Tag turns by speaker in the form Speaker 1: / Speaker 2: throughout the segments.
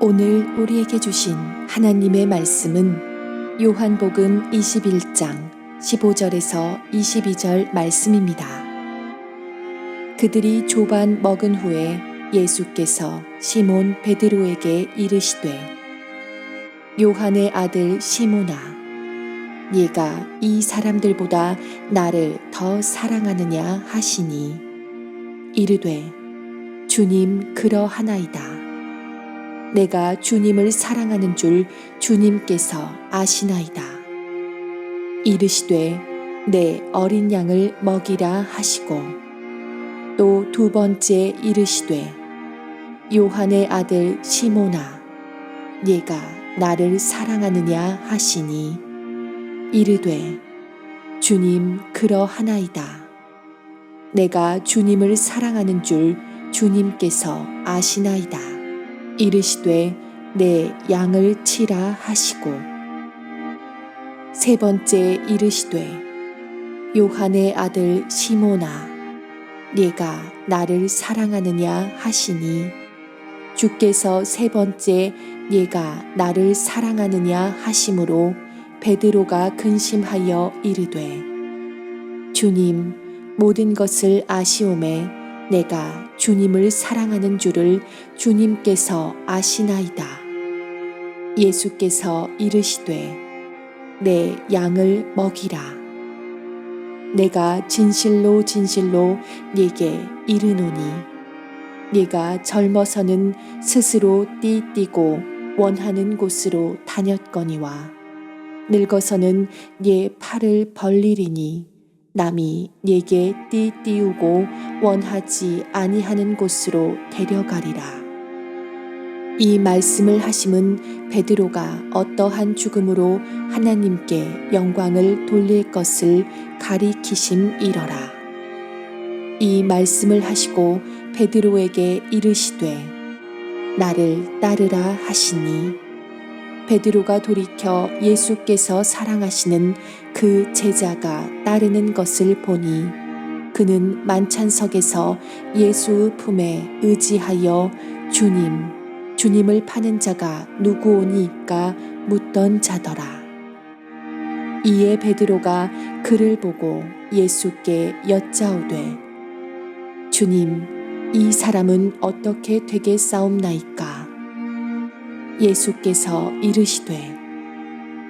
Speaker 1: 오늘 우리에게 주신 하나님의 말씀은 요한복음 21장 15절에서 22절 말씀입니다. 그들이 조반 먹은 후에 예수께서 시몬 베드로에게 이르시되 요한의 아들 시몬아, 네가 이 사람들보다 나를 더 사랑하느냐 하시니 이르되 주님 그러하나이다. 내가 주님을 사랑하는 줄 주님께서 아시나이다. 이르시되 내 어린 양을 먹이라 하시고 또 두 번째 이르시되 요한의 아들 시몬아, 네가 나를 사랑하느냐 하시니 이르되 주님 그러하나이다. 내가 주님을 사랑하는 줄 주님께서 아시나이다. 이르시되 내 양을 치라 하시고 세 번째 이르시되 요한의 아들 시몬아, 네가 나를 사랑하느냐 하시니 주께서 세 번째 네가 나를 사랑하느냐 하심으로 베드로가 근심하여 이르되 주님 모든 것을 아시오매 내가 주님을 사랑하는 줄을 주님께서 아시나이다. 예수께서 이르시되 내 양을 먹이라. 내가 진실로 진실로 네게 이르노니 네가 젊어서는 스스로 띠띠고 원하는 곳으로 다녔거니와 늙어서는 네 팔을 벌리리니 남이 네게 띠띠우고 원하지 아니하는 곳으로 데려가리라. 이 말씀을 하심은 베드로가 어떠한 죽음으로 하나님께 영광을 돌릴 것을 가리키심이러라. 이 말씀을 하시고 베드로에게 이르시되 나를 따르라 하시니 베드로가 돌이켜 예수께서 사랑하시는 그 제자가 따르는 것을 보니 그는 만찬석에서 예수의 품에 의지하여 주님을 파는 자가 누구오니이까 묻던 자더라. 이에 베드로가 그를 보고 예수께 여짜오되 주님, 이 사람은 어떻게 되겠사옵나이까? 예수께서 이르시되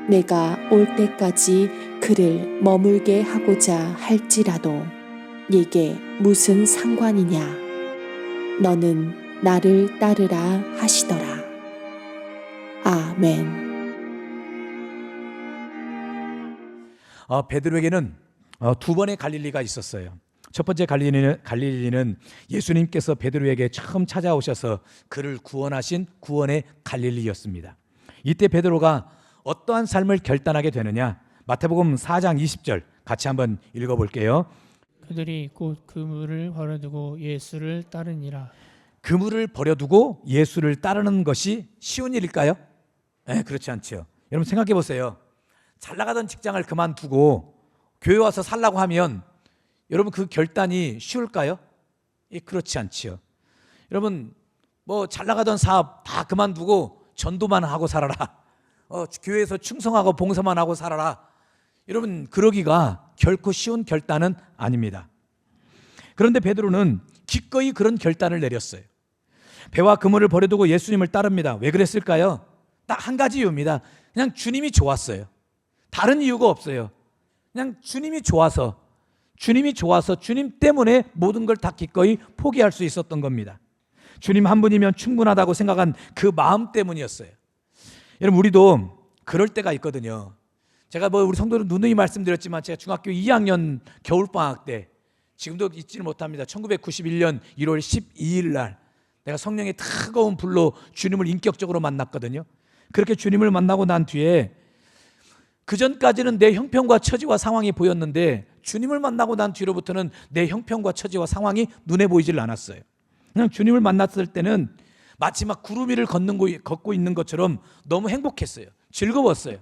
Speaker 1: 내가 올 때까지 그를 머물게 하고자 할지라도 네게 무슨 상관이냐? 너는 나를 따르라 하시더라. 아멘.
Speaker 2: 베드로에게는 두 번의 갈릴리가 있었어요. 첫 번째 갈릴리는 예수님께서 베드로에게 처음 찾아오셔서 그를 구원하신 구원의 갈릴리였습니다. 이때 베드로가 어떠한 삶을 결단하게 되느냐? 마태복음 4장 20절 같이 한번 읽어볼게요.
Speaker 3: 그들이 곧 그물을 버려두고 예수를 따르니라.
Speaker 2: 그물을 버려두고 예수를 따르는 것이 쉬운 일일까요? 네, 그렇지 않죠. 여러분 생각해 보세요. 잘 나가던 직장을 그만두고 교회 와서 살라고 하면 여러분 그 결단이 쉬울까요? 그렇지 않지요. 여러분 뭐 잘 나가던 사업 다 그만두고 전도만 하고 살아라. 교회에서 충성하고 봉사만 하고 살아라. 여러분 그러기가 결코 쉬운 결단은 아닙니다. 그런데 베드로는 기꺼이 그런 결단을 내렸어요. 배와 그물을 버려두고 예수님을 따릅니다. 왜 그랬을까요? 딱 한 가지 이유입니다. 그냥 주님이 좋았어요. 다른 이유가 없어요. 그냥 주님이 좋아서 주님 때문에 모든 걸 다 기꺼이 포기할 수 있었던 겁니다. 주님 한 분이면 충분하다고 생각한 그 마음 때문이었어요. 여러분 우리도 그럴 때가 있거든요. 제가 우리 성도들 누누이 말씀드렸지만 제가 중학교 2학년 겨울방학 때 지금도 잊지를 못합니다. 1991년 1월 12일 날 내가 성령의 뜨거운 불로 주님을 인격적으로 만났거든요. 그렇게 주님을 만나고 난 뒤에 그 전까지는 내 형편과 처지와 상황이 보였는데 주님을 만나고 난 뒤로부터는 내 형편과 처지와 상황이 눈에 보이질 않았어요. 그냥 주님을 만났을 때는 마치 막 구름 위를 걷고 있는 것처럼 너무 행복했어요. 즐거웠어요.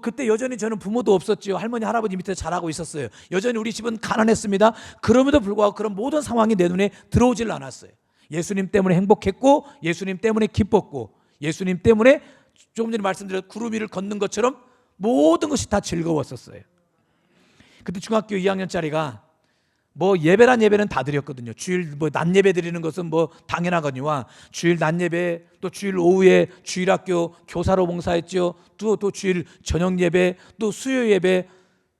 Speaker 2: 그때 여전히 저는 부모도 없었죠. 할머니 할아버지 밑에 자라고 있었어요. 여전히 우리 집은 가난했습니다. 그럼에도 불구하고 그런 모든 상황이 내 눈에 들어오질 않았어요. 예수님 때문에 행복했고 예수님 때문에 기뻤고 예수님 때문에 조금 전에 말씀드렸 구름 위를 걷는 것처럼 모든 것이 다 즐거웠었어요. 그때 중학교 2학년짜리가 뭐 예배란 예배는 다 드렸거든요. 주일 뭐 낮 예배 드리는 것은 뭐 당연하거니와 주일 낮 예배, 또 주일 오후에 주일 학교 교사로 봉사했죠. 또 주일 저녁 예배, 또 수요 예배.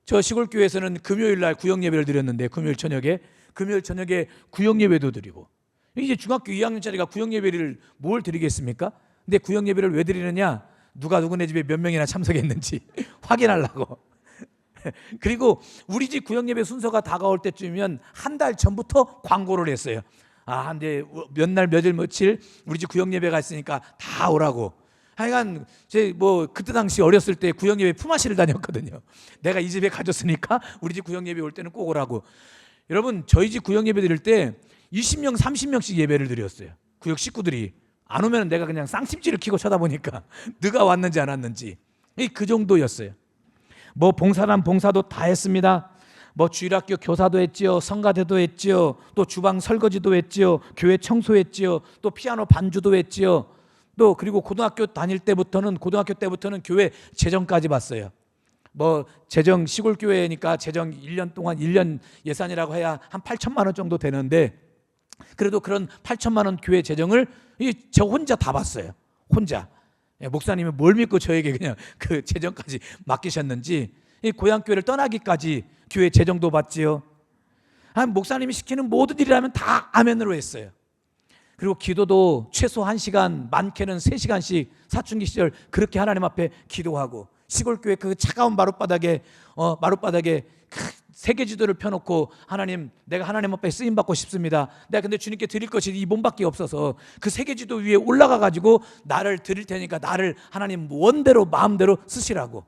Speaker 2: 저 시골 교회에서는 금요일 날 구역 예배를 드렸는데 금요일 저녁에 구역 예배도 드리고. 이제 중학교 2학년짜리가 구역 예배를 뭘 드리겠습니까? 근데 구역 예배를 왜 드리느냐? 누가 누구네 집에 몇 명이나 참석했는지 확인하려고. 그리고 우리 집 구역 예배 순서가 다가올 때쯤이면 한 달 전부터 광고를 했어요. 근데 몇 날 며칠 며칠 우리 집 구역 예배가 있으니까 다 오라고. 하여간 제 뭐 그때 당시 어렸을 때 구역 예배 품앗이를 다녔거든요. 내가 이 집에 가졌으니까 우리 집 구역 예배 올 때는 꼭 오라고. 여러분 저희 집 구역 예배 드릴 때 20명 30명씩 예배를 드렸어요. 구역 식구들이 안 오면 내가 그냥 쌍심지를 켜고 쳐다보니까 누가 왔는지 안 왔는지. 그 정도였어요. 뭐 봉사란 봉사도 다 했습니다. 뭐 주일학교 교사도 했지요, 성가대도 했지요, 또 주방 설거지도 했지요, 교회 청소했지요, 또 피아노 반주도 했지요. 또 그리고 고등학교 때부터는 교회 재정까지 봤어요. 뭐 재정 시골 교회니까 재정 1년 동안 1년 예산이라고 해야 한 8천만 원 정도 되는데 그래도 그런 8천만 원 교회 재정을 저 혼자 다 봤어요. 혼자. 목사님이 뭘 믿고 저에게 그냥 그 재정까지 맡기셨는지 이 고향교회를 떠나기까지 교회 재정도 받지요. 목사님이 시키는 모든 일이라면 다 아멘으로 했어요. 그리고 기도도 최소 1시간, 많게는 3시간씩 사춘기 시절 그렇게 하나님 앞에 기도하고 시골교회 그 차가운 마룻바닥에 세계지도를 펴놓고 하나님, 내가 하나님 앞에 쓰임받고 싶습니다. 내가 근데 주님께 드릴 것이 이 몸밖에 없어서 그 세계지도 위에 올라가 가지고 나를 드릴 테니까 나를 하나님 원대로 마음대로 쓰시라고.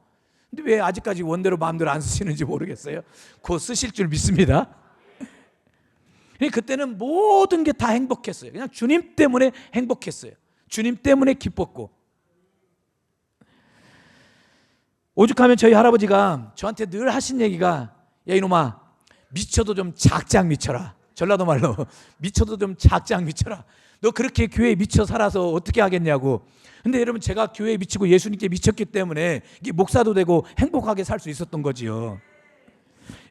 Speaker 2: 근데 왜 아직까지 원대로 마음대로 안 쓰시는지 모르겠어요. 곧 쓰실 줄 믿습니다. 그때는 모든 게 다 행복했어요. 그냥 주님 때문에 행복했어요. 주님 때문에 기뻤고. 오죽하면 저희 할아버지가 저한테 늘 하신 얘기가 야 이놈아 미쳐도 좀 작작 미쳐라. 전라도 말로 미쳐도 좀 작작 미쳐라. 너 그렇게 교회에 미쳐 살아서 어떻게 하겠냐고. 근데 여러분 제가 교회에 미치고 예수님께 미쳤기 때문에 이게 목사도 되고 행복하게 살 수 있었던 거지요.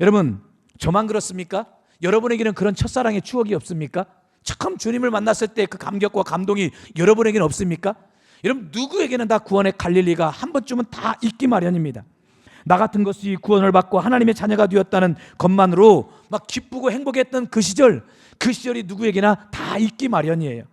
Speaker 2: 여러분 저만 그렇습니까? 여러분에게는 그런 첫사랑의 추억이 없습니까? 처음 주님을 만났을 때 그 감격과 감동이 여러분에게는 없습니까? 여러분 누구에게는 다 구원의 갈릴리가 한 번쯤은 다 있기 마련입니다. 나 같은 것이 구원을 받고 하나님의 자녀가 되었다는 것만으로 막 기쁘고 행복했던 그 시절이 누구에게나 다 있기 마련이에요.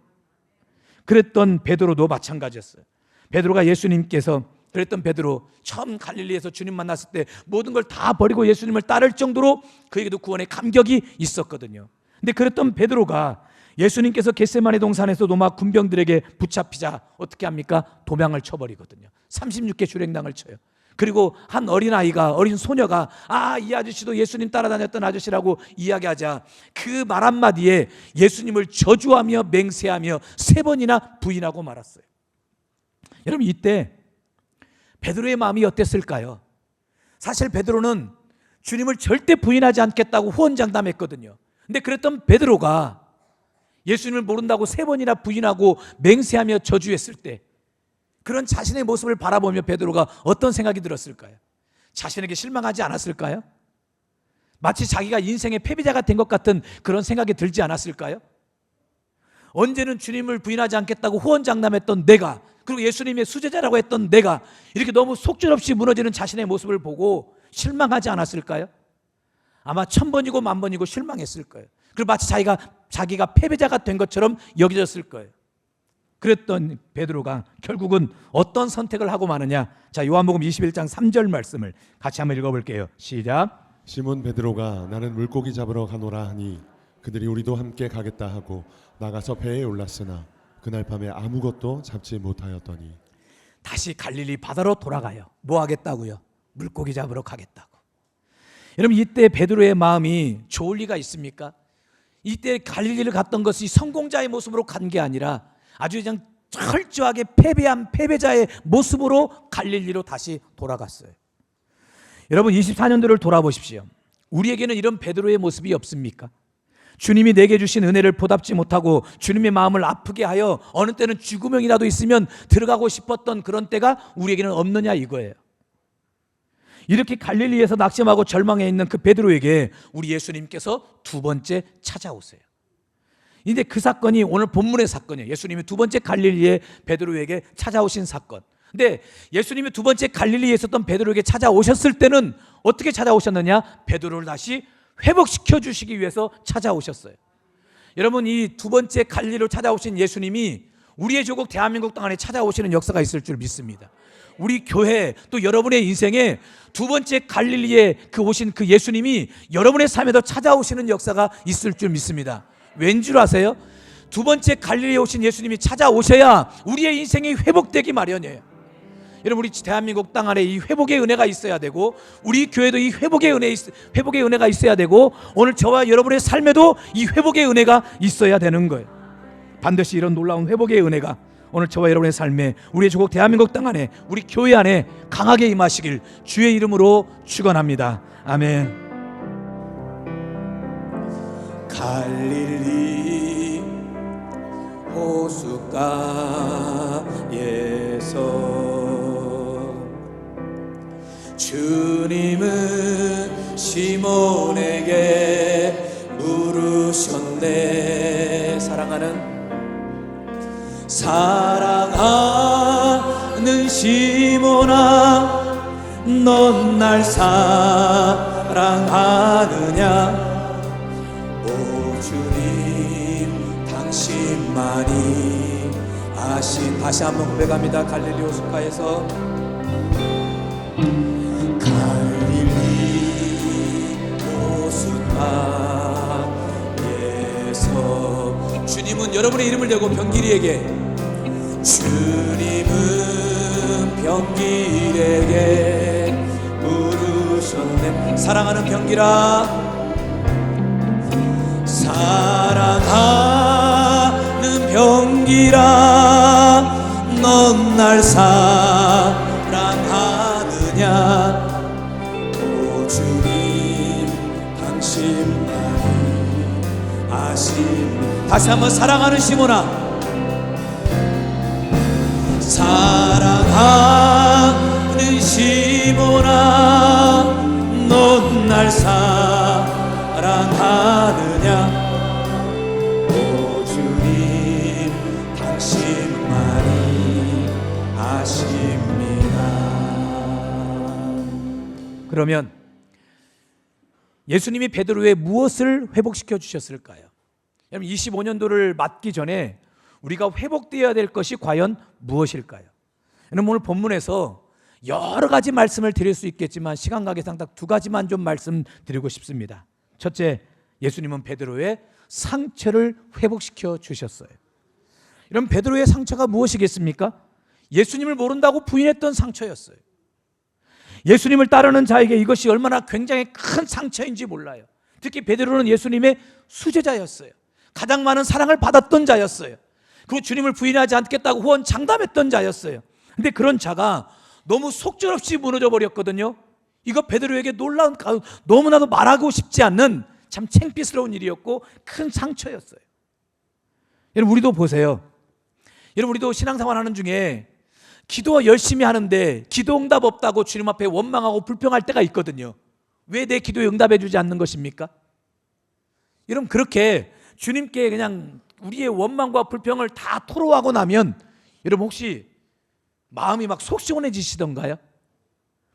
Speaker 2: 그랬던 베드로도 마찬가지였어요. 베드로가 예수님께서 그랬던 베드로 처음 갈릴리에서 주님 만났을 때 모든 걸 다 버리고 예수님을 따를 정도로 그에게도 구원의 감격이 있었거든요. 근데 그랬던 베드로가 예수님께서 겟세마네 동산에서 로마 군병들에게 붙잡히자 어떻게 합니까? 도망을 쳐버리거든요. 36개 주랭당을 쳐요. 그리고 한 어린 소녀가 이 아저씨도 예수님 따라다녔던 아저씨라고 이야기하자 그 말 한마디에 예수님을 저주하며 맹세하며 3번이나 부인하고 말았어요. 여러분 이때 베드로의 마음이 어땠을까요? 사실 베드로는 주님을 절대 부인하지 않겠다고 후원장담했거든요. 근데 그랬던 베드로가 예수님을 모른다고 3번이나 부인하고 맹세하며 저주했을 때 그런 자신의 모습을 바라보며 베드로가 어떤 생각이 들었을까요? 자신에게 실망하지 않았을까요? 마치 자기가 인생의 패배자가 된 것 같은 그런 생각이 들지 않았을까요? 언제는 주님을 부인하지 않겠다고 후원장담했던 내가, 그리고 예수님의 수제자라고 했던 내가 이렇게 너무 속절없이 무너지는 자신의 모습을 보고 실망하지 않았을까요? 아마 1000번이고 10,000번이고 실망했을 거예요. 그리고 마치 자기가 패배자가 된 것처럼 여겨졌을 거예요. 그랬던 베드로가 결국은 어떤 선택을 하고 마느냐. 자, 요한복음 21장 3절 말씀을 같이 한번 읽어볼게요. 시작.
Speaker 4: 시몬 베드로가 나는 물고기 잡으러 가노라 하니 그들이 우리도 함께 가겠다 하고 나가서 배에 올랐으나 그날 밤에 아무것도 잡지 못하였더니.
Speaker 2: 다시 갈릴리 바다로 돌아가요. 뭐 하겠다고요? 물고기 잡으러 가겠다고. 여러분 이때 베드로의 마음이 좋을 리가 있습니까? 이때 갈릴리를 갔던 것이 성공자의 모습으로 간 게 아니라 아주 그냥 철저하게 패배한 패배자의 모습으로 갈릴리로 다시 돌아갔어요. 여러분 24년도를 돌아보십시오. 우리에게는 이런 베드로의 모습이 없습니까? 주님이 내게 주신 은혜를 보답지 못하고 주님의 마음을 아프게 하여 어느 때는 쥐구멍이라도 있으면 들어가고 싶었던 그런 때가 우리에게는 없느냐 이거예요. 이렇게 갈릴리에서 낙심하고 절망해 있는 그 베드로에게 우리 예수님께서 두 번째 찾아오세요. 이제 그 사건이 오늘 본문의 사건이에요. 예수님이 두 번째 갈릴리에 베드로에게 찾아오신 사건. 근데 예수님이 두 번째 갈릴리에 있었던 베드로에게 찾아오셨을 때는 어떻게 찾아오셨느냐? 베드로를 다시 회복시켜 주시기 위해서 찾아오셨어요. 여러분, 이 두 번째 갈릴리로 찾아오신 예수님이 우리의 조국 대한민국 땅 안에 찾아오시는 역사가 있을 줄 믿습니다. 우리 교회 또 여러분의 인생에 두 번째 갈릴리에 오신 그 예수님이 여러분의 삶에도 찾아오시는 역사가 있을 줄 믿습니다. 왠 줄 아세요? 두 번째 갈릴리에 오신 예수님이 찾아오셔야 우리의 인생이 회복되기 마련이에요. 여러분, 우리 대한민국 땅 안에 이 회복의 은혜가 있어야 되고 우리 교회도 이 회복의 은혜가 있어야 되고 오늘 저와 여러분의 삶에도 이 회복의 은혜가 있어야 되는 거예요. 반드시 이런 놀라운 회복의 은혜가 오늘 저와 여러분의 삶에 우리의 조국 대한민국 땅 안에 우리 교회 안에 강하게 임하시길 주의 이름으로 축원합니다. 아멘. 갈릴리 호숫가에서 주님은 시몬에게 물으셨네. 사랑하는 시몬아, 넌 날 사랑하느냐? 오 주님, 당신만이 아신. 다시 한번 고백합니다. 갈릴리 호숫가에서 호숫가에서 주님은 여러분의 이름을 대고 병기리에게, 주님은 병기리에게 물으셨네. 사랑하는 병기라, 사랑하는 병기라, 넌 날 사랑하느냐? 오 주님, 당신만이 아십니다. 다시 한번 사랑하는 시몬아, 사랑하는 시몬아, 넌 날 사랑하느냐? 오 주님, 당신만이 아십니다. 그러면 예수님이 베드로의 무엇을 회복시켜 주셨을까요? 여러분, 25년도를 맞기 전에 우리가 회복되어야 될 것이 과연 무엇일까요? 여러분, 오늘 본문에서 여러 가지 말씀을 드릴 수 있겠지만 시간 관계상 딱 두 가지만 좀 말씀드리고 싶습니다. 첫째, 예수님은 베드로의 상처를 회복시켜 주셨어요. 여러분, 베드로의 상처가 무엇이겠습니까? 예수님을 모른다고 부인했던 상처였어요. 예수님을 따르는 자에게 이것이 얼마나 굉장히 큰 상처인지 몰라요. 특히 베드로는 예수님의 수제자였어요. 가장 많은 사랑을 받았던 자였어요. 그리고 주님을 부인하지 않겠다고 후원 장담했던 자였어요. 근데 그런 자가 너무 속절없이 무너져 버렸거든요. 이거 베드로에게 놀라운, 너무나도 말하고 싶지 않는 참 창피스러운 일이었고 큰 상처였어요. 여러분, 우리도 보세요. 여러분, 우리도 신앙생활 하는 중에 기도 열심히 하는데 기도 응답 없다고 주님 앞에 원망하고 불평할 때가 있거든요. 왜 내 기도에 응답해 주지 않는 것입니까? 여러분, 그렇게 주님께 그냥 우리의 원망과 불평을 다 토로하고 나면 여러분, 혹시 마음이 막 속 시원해지시던가요?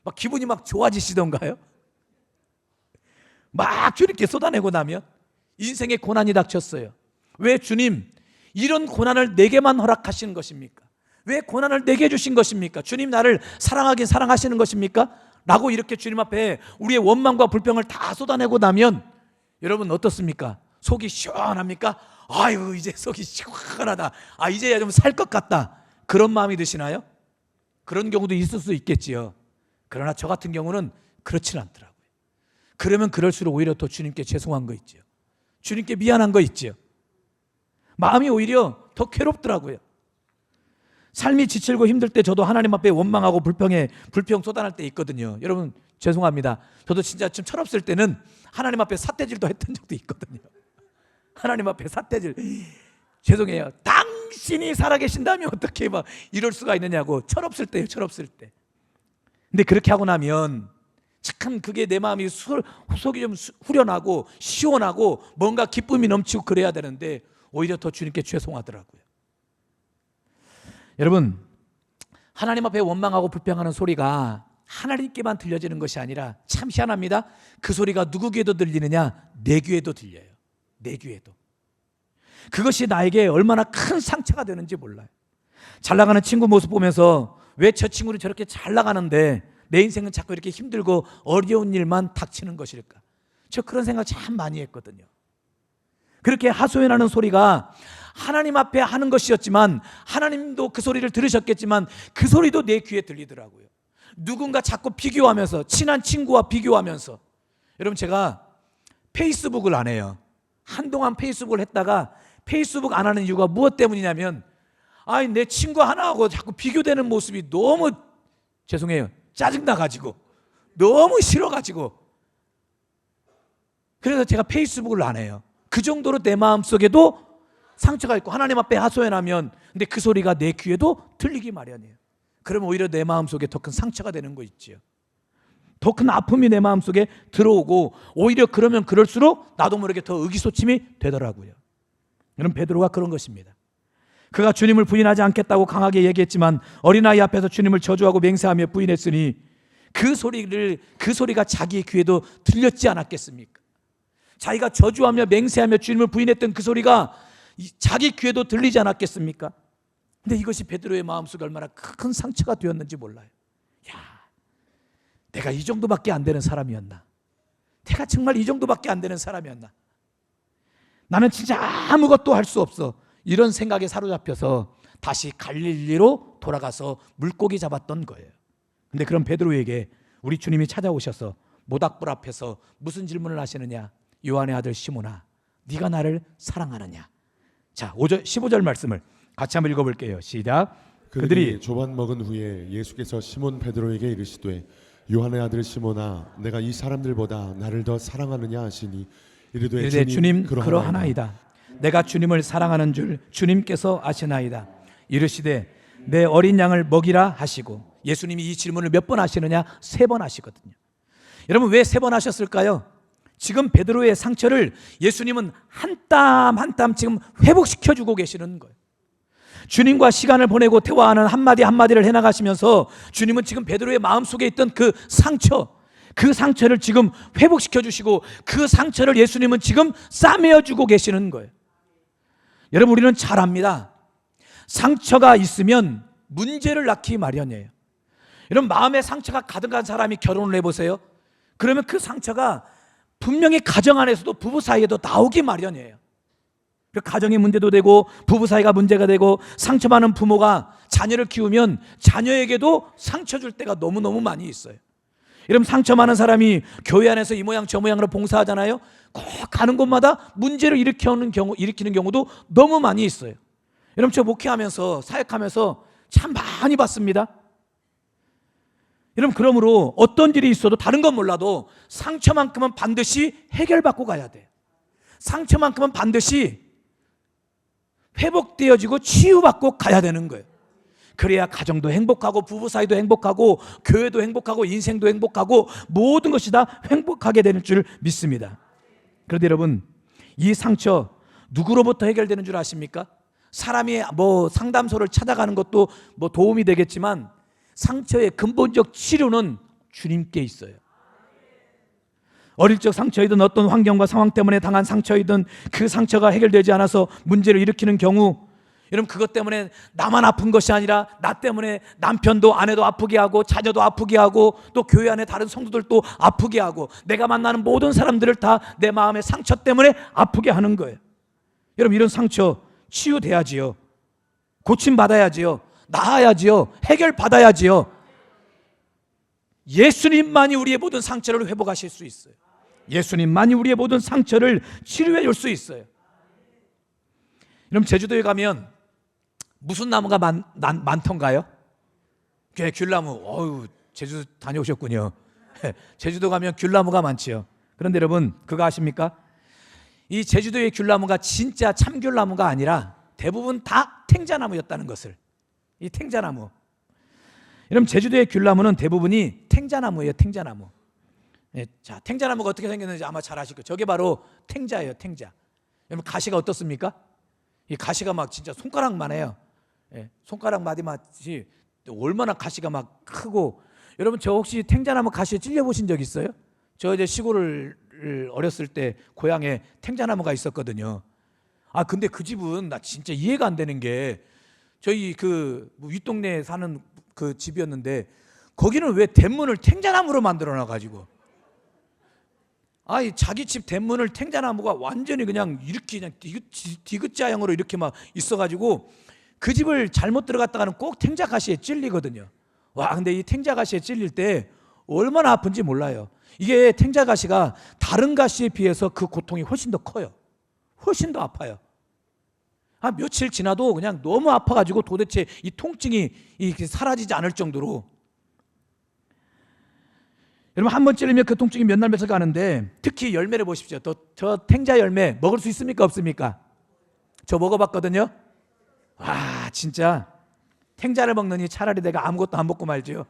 Speaker 2: 막 기분이 막 좋아지시던가요? 막 주님께 쏟아내고 나면 인생의 고난이 닥쳤어요. 왜 주님 이런 고난을 내게만 허락하시는 것입니까? 왜 고난을 내게 주신 것입니까? 주님 나를 사랑하긴 사랑하시는 것입니까? 라고 이렇게 주님 앞에 우리의 원망과 불평을 다 쏟아내고 나면 여러분 어떻습니까? 속이 시원합니까? 아유, 이제 속이 시원하다. 아, 이제야 좀 살 것 같다. 그런 마음이 드시나요? 그런 경우도 있을 수 있겠지요. 그러나 저 같은 경우는 그렇지는 않더라고요. 그러면 그럴수록 오히려 더 주님께 죄송한 거 있죠. 주님께 미안한 거 있죠. 마음이 오히려 더 괴롭더라고요. 삶이 지칠고 힘들 때 저도 하나님 앞에 원망하고 불평 쏟아낼 때 있거든요. 여러분, 죄송합니다. 저도 진짜 좀 철없을 때는 하나님 앞에 삿대질도 했던 적도 있거든요. 하나님 앞에 삿대질. 죄송해요. 당신이 살아계신다면 어떻게 막 이럴 수가 있느냐고. 철없을 때요, 철없을 때. 근데 그렇게 하고 나면 참 그게 내 마음이 속이 좀 후련하고 시원하고 뭔가 기쁨이 넘치고 그래야 되는데 오히려 더 주님께 죄송하더라고요. 여러분, 하나님 앞에 원망하고 불평하는 소리가 하나님께만 들려지는 것이 아니라 참 희한합니다. 그 소리가 누구 귀에도 들리느냐? 내 귀에도 들려요. 내 귀에도. 그것이 나에게 얼마나 큰 상처가 되는지 몰라요. 잘 나가는 친구 모습 보면서 왜 저 친구는 저렇게 잘 나가는데 내 인생은 자꾸 이렇게 힘들고 어려운 일만 닥치는 것일까? 저 그런 생각 참 많이 했거든요. 그렇게 하소연하는 소리가 하나님 앞에 하는 것이었지만 하나님도 그 소리를 들으셨겠지만 그 소리도 내 귀에 들리더라고요. 누군가 자꾸 비교하면서, 친한 친구와 비교하면서. 여러분, 제가 페이스북을 안 해요. 한동안 페이스북을 했다가 페이스북 안 하는 이유가 무엇 때문이냐면 내 친구 하나하고 자꾸 비교되는 모습이 너무, 죄송해요, 짜증나가지고 너무 싫어가지고. 그래서 제가 페이스북을 안 해요. 그 정도로 내 마음속에도 상처가 있고 하나님 앞에 하소연하면 근데 그 소리가 내 귀에도 들리기 마련이에요. 그러면 오히려 내 마음속에 더 큰 상처가 되는 거 있지요. 더 큰 아픔이 내 마음속에 들어오고 오히려 그러면 그럴수록 나도 모르게 더 의기소침이 되더라고요. 여러분, 베드로가 그런 것입니다. 그가 주님을 부인하지 않겠다고 강하게 얘기했지만 어린아이 앞에서 주님을 저주하고 맹세하며 부인했으니 그 소리가 자기 귀에도 들렸지 않았겠습니까? 자기가 저주하며 맹세하며 주님을 부인했던 그 소리가 자기 귀에도 들리지 않았겠습니까? 근데 이것이 베드로의 마음속에 얼마나 큰 상처가 되었는지 몰라요. 내가 이 정도밖에 안 되는 사람이었나? 내가 정말 이 정도밖에 안 되는 사람이었나? 나는 진짜 아무것도 할 수 없어. 이런 생각에 사로잡혀서 다시 갈릴리로 돌아가서 물고기 잡았던 거예요. 근데 그런 베드로에게 우리 주님이 찾아오셔서 모닥불 앞에서 무슨 질문을 하시느냐? 요한의 아들 시몬아, 네가 나를 사랑하느냐? 자, 15절 말씀을 같이 한번 읽어볼게요. 시작.
Speaker 4: 그들이 조반 먹은 후에 예수께서 시몬 베드로에게 이르시되 요한의 아들 시몬아, 내가 이 사람들보다 나를 더 사랑하느냐 하시니 이르되
Speaker 2: 주님 그러하나이다. 내가 주님을 사랑하는 줄 주님께서 아시나이다. 이르시되 내 어린 양을 먹이라 하시고, 예수님이 이 질문을 몇 번 하시느냐? 3번 하시거든요. 여러분, 왜 3번 하셨을까요? 지금 베드로의 상처를 예수님은 한 땀 한 땀 지금 회복시켜주고 계시는 거예요. 주님과 시간을 보내고 대화하는 한마디 한마디를 해나가시면서 주님은 지금 베드로의 마음속에 있던 그 상처를 지금 회복시켜 주시고 그 상처를 예수님은 지금 싸매어 주고 계시는 거예요. 여러분, 우리는 잘 압니다. 상처가 있으면 문제를 낳기 마련이에요. 여러분, 마음에 상처가 가득한 사람이 결혼을 해보세요. 그러면 그 상처가 분명히 가정 안에서도 부부 사이에도 나오기 마련이에요. 가정의 문제도 되고 부부 사이가 문제가 되고, 상처 많은 부모가 자녀를 키우면 자녀에게도 상처 줄 때가 너무너무 많이 있어요. 여러분, 상처 많은 사람이 교회 안에서 이 모양 저 모양으로 봉사하잖아요. 꼭 가는 곳마다 문제를 일으키는 경우도 너무 많이 있어요. 여러분, 저 목회하면서 사역하면서 참 많이 봤습니다. 여러분, 그러므로 어떤 일이 있어도 다른 건 몰라도 상처만큼은 반드시 해결받고 가야 돼. 상처만큼은 반드시 회복되어지고 치유받고 가야 되는 거예요. 그래야 가정도 행복하고 부부 사이도 행복하고 교회도 행복하고 인생도 행복하고 모든 것이 다 행복하게 되는 줄 믿습니다. 그런데 여러분, 이 상처 누구로부터 해결되는 줄 아십니까? 사람이 상담소를 찾아가는 것도 도움이 되겠지만 상처의 근본적 치료는 주님께 있어요. 어릴 적 상처이든 어떤 환경과 상황 때문에 당한 상처이든 그 상처가 해결되지 않아서 문제를 일으키는 경우, 여러분, 그것 때문에 나만 아픈 것이 아니라 나 때문에 남편도 아내도 아프게 하고 자녀도 아프게 하고 또 교회 안에 다른 성도들도 아프게 하고 내가 만나는 모든 사람들을 다 내 마음의 상처 때문에 아프게 하는 거예요. 여러분, 이런 상처 치유돼야지요. 고침받아야지요. 나아야지요. 해결받아야지요. 예수님만이 우리의 모든 상처를 회복하실 수 있어요. 예수님만이 우리의 모든 상처를 치료해 줄 수 있어요. 여러분, 제주도에 가면 무슨 나무가 많던가요? 귤나무. 제주도 다녀오셨군요. 제주도 가면 귤나무가 많지요. 그런데 여러분, 그거 아십니까? 이 제주도의 귤나무가 진짜 참귤나무가 아니라 대부분 다 탱자나무였다는 것을. 이 탱자나무. 여러분 제주도의 귤나무는 대부분이 탱자나무예요. 탱자나무. 예, 자, 탱자나무가 어떻게 생겼는지 아마 잘 아실 거예요. 저게 바로 탱자예요. 탱자. 여러분 가시가 어떻습니까? 이 가시가 막 진짜 손가락만 해요. 예, 손가락 마디마치 얼마나 가시가 막 크고. 여러분 저 혹시 탱자나무 가시에 찔려 보신 적 있어요? 저 이제 시골을 어렸을 때 고향에 탱자나무가 있었거든요. 아 근데 그 집은 나 진짜 이해가 안 되는 게 저희 그 윗동네에 사는 그 집이었는데 거기는 왜 대문을 탱자나무로 만들어 놔 가지고 아이 자기 집 대문을 탱자나무가 완전히 그냥 이렇게 그냥 디귿자형으로 이렇게 막 있어 가지고 그 집을 잘못 들어갔다가는 꼭 탱자 가시에 찔리거든요. 와 근데 이 탱자 가시에 찔릴 때 얼마나 아픈지 몰라요. 이게 탱자 가시가 다른 가시에 비해서 그 고통이 훨씬 더 커요. 훨씬 더 아파요. 한 며칠 지나도 그냥 너무 아파가지고 도대체 이 통증이 사라지지 않을 정도로. 여러분 한 번 찔리면 그 통증이 몇 날 며칠 가는데 특히 열매를 보십시오. 저 탱자 열매 먹을 수 있습니까 없습니까? 저 먹어봤거든요. 와 진짜 탱자를 먹느니 차라리 내가 아무것도 안 먹고 말지요.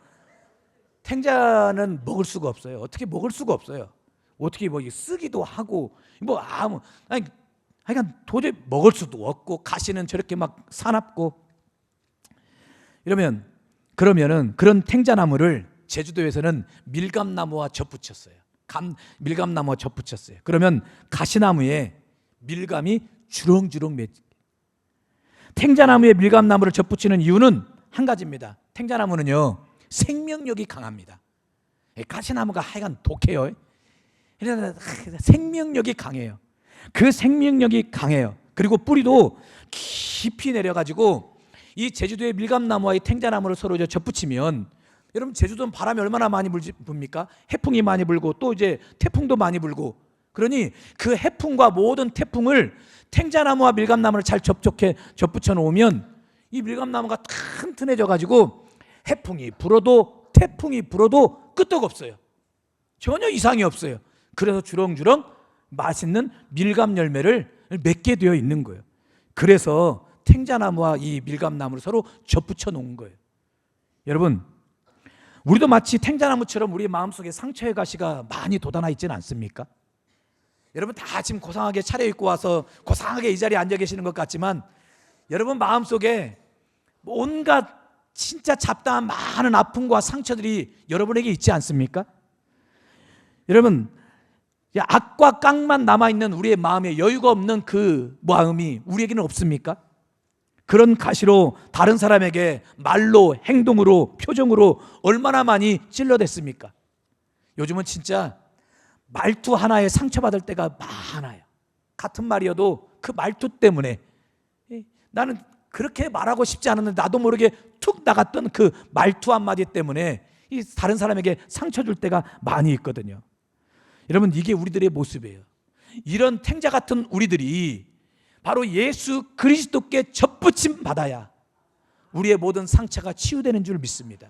Speaker 2: 탱자는 먹을 수가 없어요. 어떻게 먹을 수가 없어요. 어떻게 뭐 쓰기도 하고 뭐 아니 하여간 도저히 먹을 수도 없고 가시는 저렇게 막 사납고 그러면은 그런 탱자나무를 제주도에서는 밀감나무와 접붙였어요. 밀감나무와 접붙였어요. 그러면 가시나무에 밀감이 주렁주렁 맺. 탱자나무에 밀감나무를 접붙이는 이유는 한 가지입니다. 탱자나무는요 생명력이 강합니다. 가시나무가 하여간 독해요. 생명력이 강해요. 그 생명력이 강해요. 그리고 뿌리도 깊이 내려가지고 이 제주도의 밀감나무와 이 탱자나무를 서로 접붙이면 여러분 제주도는 바람이 얼마나 많이 붑니까? 해풍이 많이 불고 또 이제 태풍도 많이 불고 그러니 그 해풍과 모든 태풍을 탱자나무와 밀감나무를 잘 접붙여 놓으면 이 밀감나무가 튼튼해져 가지고 해풍이 불어도 태풍이 불어도 끄떡없어요. 전혀 이상이 없어요. 그래서 주렁주렁 맛있는 밀감 열매를 맺게 되어 있는 거예요. 그래서 탱자나무와 이 밀감나무를 서로 접붙여 놓은 거예요. 여러분 우리도 마치 탱자나무처럼 우리 마음속에 상처의 가시가 많이 돋아나 있지는 않습니까? 여러분 다 지금 고상하게 차려입고 와서 고상하게 이 자리에 앉아 계시는 것 같지만 여러분 마음속에 온갖 진짜 잡다한 많은 아픔과 상처들이 여러분에게 있지 않습니까? 여러분 악과 깡만 남아있는 우리의 마음에 여유가 없는 그 마음이 우리에게는 없습니까? 그런 가시로 다른 사람에게 말로 행동으로 표정으로 얼마나 많이 찔러댔습니까? 요즘은 진짜 말투 하나에 상처받을 때가 많아요. 같은 말이어도 그 말투 때문에 나는 그렇게 말하고 싶지 않았는데 나도 모르게 툭 나갔던 그 말투 한마디 때문에 이 다른 사람에게 상처 줄 때가 많이 있거든요. 여러분 이게 우리들의 모습이에요. 이런 탱자 같은 우리들이 바로 예수 그리스도께 접붙임 받아야 우리의 모든 상처가 치유되는 줄 믿습니다.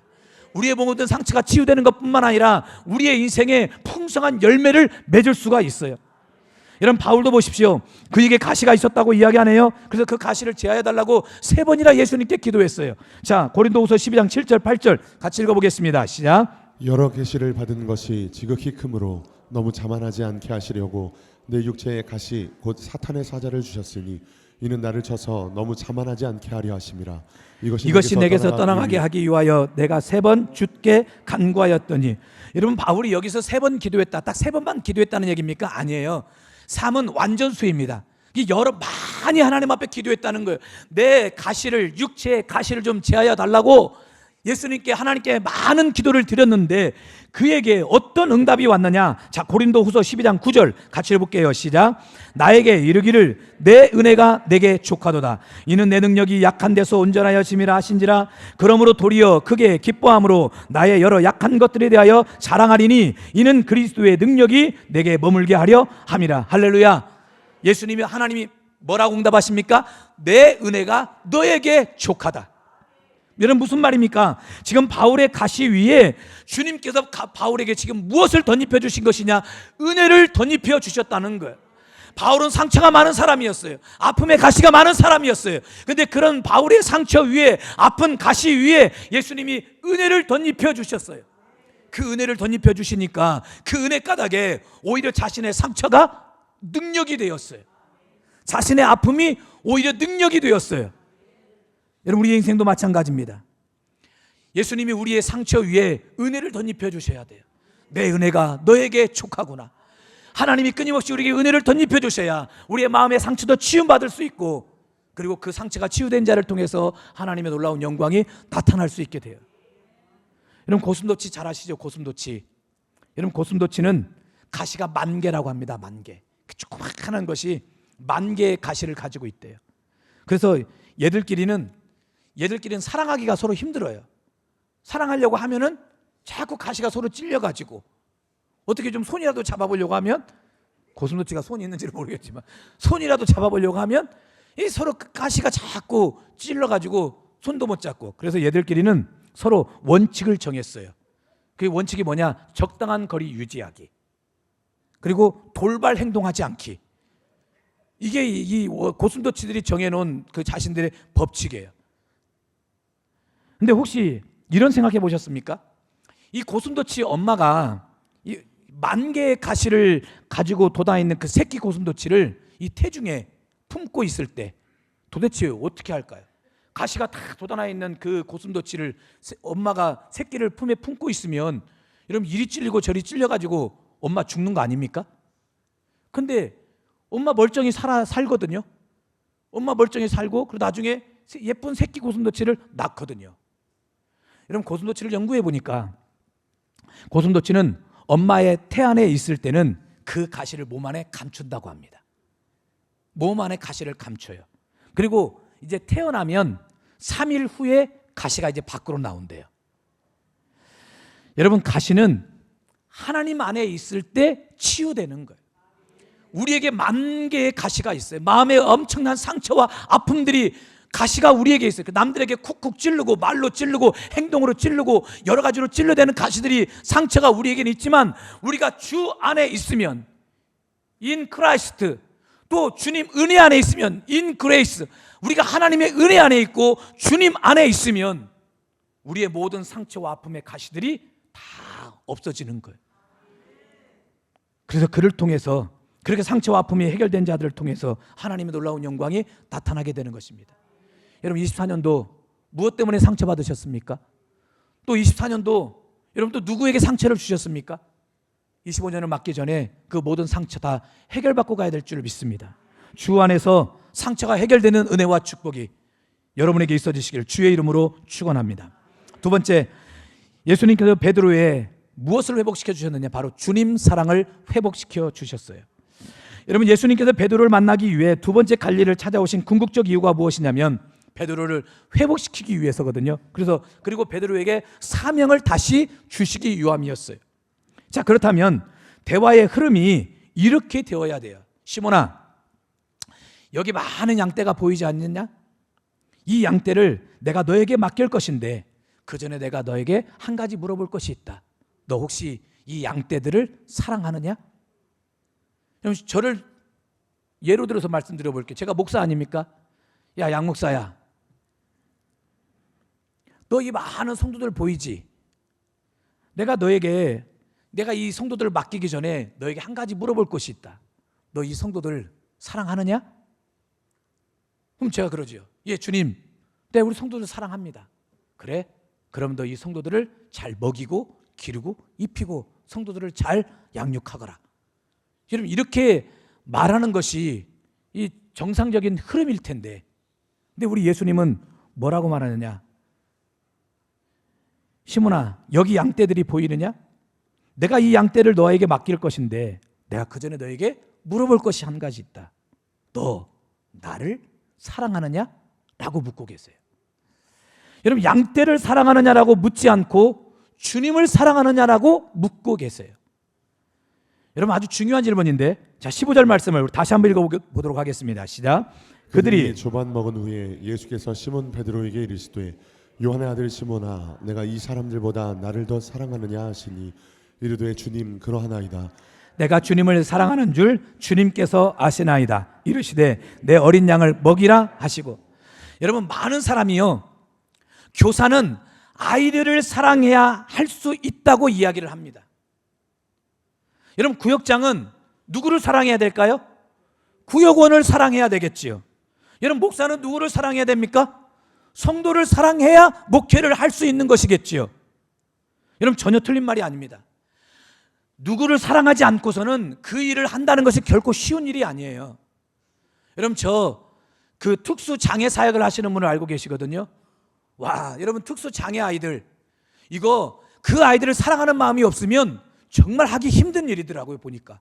Speaker 2: 우리의 모든 상처가 치유되는 것뿐만 아니라 우리의 인생에 풍성한 열매를 맺을 수가 있어요. 여러분 바울도 보십시오. 그에게 가시가 있었다고 이야기하네요. 그래서 그 가시를 제하여달라고 3번이나 예수님께 기도했어요. 자 고린도후서 12장 7절 8절 같이 읽어보겠습니다. 시작.
Speaker 4: 여러 계시를 받은 것이 지극히 크므로 너무 자만하지 않게 하시려고 내 육체의 가시 곧 사탄의 사자를 주셨으니 이는 나를 쳐서 너무 자만하지 않게 하려 하심이라.
Speaker 2: 이것이 내게서 떠나가게 하기 위하여 내가 3번 주께 간구하였더니. 여러분 바울이 여기서 3번 기도했다 딱 3번만 기도했다는 얘기입니까? 아니에요. 3은 완전수입니다. 여러 많이 하나님 앞에 기도했다는 거예요. 내 가시를 육체의 가시를 좀 제하여 달라고 예수님께 하나님께 많은 기도를 드렸는데 그에게 어떤 응답이 왔느냐. 자 고린도후서 12장 9절 같이 해볼게요. 시작. 나에게 이르기를 내 은혜가 내게 족하도다. 이는 내 능력이 약한 데서 온전하여 짐이라 하신지라. 그러므로 도리어 크게 기뻐함으로 나의 여러 약한 것들에 대하여 자랑하리니 이는 그리스도의 능력이 내게 머물게 하려 함이라. 할렐루야. 예수님이 하나님이 뭐라고 응답하십니까? 내 은혜가 너에게 족하다. 여러분 무슨 말입니까? 지금 바울의 가시 위에 주님께서 바울에게 지금 무엇을 덧입혀 주신 것이냐? 은혜를 덧입혀 주셨다는 거예요. 바울은 상처가 많은 사람이었어요. 아픔의 가시가 많은 사람이었어요. 근데 그런 바울의 상처 위에, 아픈 가시 위에 예수님이 은혜를 덧입혀 주셨어요. 그 은혜를 덧입혀 주시니까 그 은혜 까닭에 오히려 자신의 상처가 능력이 되었어요. 자신의 아픔이 오히려 능력이 되었어요. 여러분, 우리 인생도 마찬가지입니다. 예수님이 우리의 상처 위에 은혜를 덧입혀 주셔야 돼요. 내 은혜가 너에게 족하구나. 하나님이 끊임없이 우리에게 은혜를 덧입혀 주셔야 우리의 마음의 상처도 치유받을 수 있고, 그리고 그 상처가 치유된 자를 통해서 하나님의 놀라운 영광이 나타날 수 있게 돼요. 여러분, 고슴도치 잘 아시죠? 고슴도치. 여러분, 고슴도치는 가시가 10,000개라고 합니다. 10,000개. 그 조그마한 것이 10,000개의 가시를 가지고 있대요. 그래서 얘들끼리는 사랑하기가 서로 힘들어요. 사랑하려고 하면은 자꾸 가시가 서로 찔려가지고, 어떻게 좀 손이라도 잡아보려고 하면, 고슴도치가 손이 있는지는 모르겠지만 손이라도 잡아보려고 하면 이 서로 가시가 자꾸 찔러가지고 손도 못 잡고. 그래서 얘들끼리는 서로 원칙을 정했어요. 그 원칙이 뭐냐? 적당한 거리 유지하기, 그리고 돌발 행동하지 않기. 이게 이 고슴도치들이 정해놓은 그 자신들의 법칙이에요. 근데 혹시 이런 생각해 보셨습니까? 이 고슴도치 엄마가 이 10,000개의 가시를 가지고 돋아있는 그 새끼 고슴도치를 이 태중에 품고 있을 때 도대체 어떻게 할까요? 가시가 다 돋아나 있는 그 고슴도치를 엄마가 새끼를 품에 품고 있으면, 여러분, 이리 찔리고 저리 찔려가지고 엄마 죽는 거 아닙니까? 근데 엄마 멀쩡히 살거든요. 엄마 멀쩡히 살고, 그리고 나중에 예쁜 새끼 고슴도치를 낳거든요. 여러분, 고슴도치를 연구해 보니까 고슴도치는 엄마의 태 안에 있을 때는 그 가시를 몸 안에 감춘다고 합니다. 몸 안에 가시를 감춰요. 그리고 이제 태어나면 3일 후에 가시가 이제 밖으로 나온대요. 여러분, 가시는 하나님 안에 있을 때 치유되는 거예요. 우리에게 10,000개의 가시가 있어요. 마음에 엄청난 상처와 아픔들이, 가시가 우리에게 있어요. 남들에게 쿡쿡 찌르고, 말로 찌르고, 행동으로 찌르고, 여러 가지로 찔러대는 가시들이, 상처가 우리에게는 있지만, 우리가 주 안에 있으면, in Christ, 또 주님 은혜 안에 있으면 in grace, 우리가 하나님의 은혜 안에 있고 주님 안에 있으면 우리의 모든 상처와 아픔의 가시들이 다 없어지는 거예요. 그래서 그를 통해서, 그렇게 상처와 아픔이 해결된 자들을 통해서 하나님의 놀라운 영광이 나타나게 되는 것입니다. 여러분, 24년도 무엇 때문에 상처받으셨습니까? 또 24년도 여러분 또 누구에게 상처를 주셨습니까? 25년을 맞기 전에 그 모든 상처 다 해결받고 가야 될 줄 믿습니다. 주 안에서 상처가 해결되는 은혜와 축복이 여러분에게 있어지시기를 주의 이름으로 축원합니다. 두 번째, 예수님께서 베드로의 무엇을 회복시켜 주셨느냐? 바로 주님 사랑을 회복시켜 주셨어요. 여러분, 예수님께서 베드로를 만나기 위해 두 번째 갈릴리를 찾아오신 궁극적 이유가 무엇이냐면 베드로를 회복시키기 위해서거든요. 그리고 베드로에게 사명을 다시 주시기 위함이었어요. 자, 그렇다면 대화의 흐름이 이렇게 되어야 돼요. 시몬아, 여기 많은 양떼가 보이지 않느냐? 이 양떼를 내가 너에게 맡길 것인데 그 전에 내가 너에게 한 가지 물어볼 것이 있다. 너 혹시 이 양떼들을 사랑하느냐? 저를 예로 들어서 말씀드려 볼게요. 제가 목사 아닙니까? 야, 양 목사야, 너 이 많은 성도들 보이지? 내가 이 성도들을 맡기기 전에 너에게 한 가지 물어볼 것이 있다. 너 이 성도들 사랑하느냐? 그럼 제가 그러죠. 예, 주님, 네, 우리 성도들 사랑합니다. 그래? 그럼 너 이 성도들을 잘 먹이고 기르고 입히고 성도들을 잘 양육하거라. 여러분, 이렇게 말하는 것이 이 정상적인 흐름일 텐데, 근데 우리 예수님은 뭐라고 말하느냐? 시몬아, 여기 양떼들이 보이느냐? 내가 이 양떼를 너에게 맡길 것인데 내가 그 전에 너에게 물어볼 것이 한 가지 있다. 너 나를 사랑하느냐? 라고 묻고 계세요. 여러분, 양떼를 사랑하느냐라고 묻지 않고 주님을 사랑하느냐라고 묻고 계세요. 여러분, 아주 중요한 질문인데, 자, 15절 말씀을 다시 한번 읽어보도록 하겠습니다. 시작. 그들이
Speaker 4: 조반 먹은 후에 예수께서 시몬 베드로에게 이르시되 요한의 아들 시몬아, 내가 이 사람들보다 나를 더 사랑하느냐 하시니 이르되 주님, 그러하나이다.
Speaker 2: 내가 주님을 사랑하는 줄 주님께서 아시나이다. 이르시되 내 어린 양을 먹이라 하시고. 여러분, 많은 사람이요, 교사는 아이들을 사랑해야 할 수 있다고 이야기를 합니다. 여러분, 구역장은 누구를 사랑해야 될까요? 구역원을 사랑해야 되겠지요. 여러분, 목사는 누구를 사랑해야 됩니까? 성도를 사랑해야 목회를 할 수 있는 것이겠지요. 여러분, 전혀 틀린 말이 아닙니다. 누구를 사랑하지 않고서는 그 일을 한다는 것이 결코 쉬운 일이 아니에요. 여러분, 그 특수 장애 사역을 하시는 분을 알고 계시거든요. 와, 여러분, 특수 장애 아이들, 이거 그 아이들을 사랑하는 마음이 없으면 정말 하기 힘든 일이더라고요, 보니까.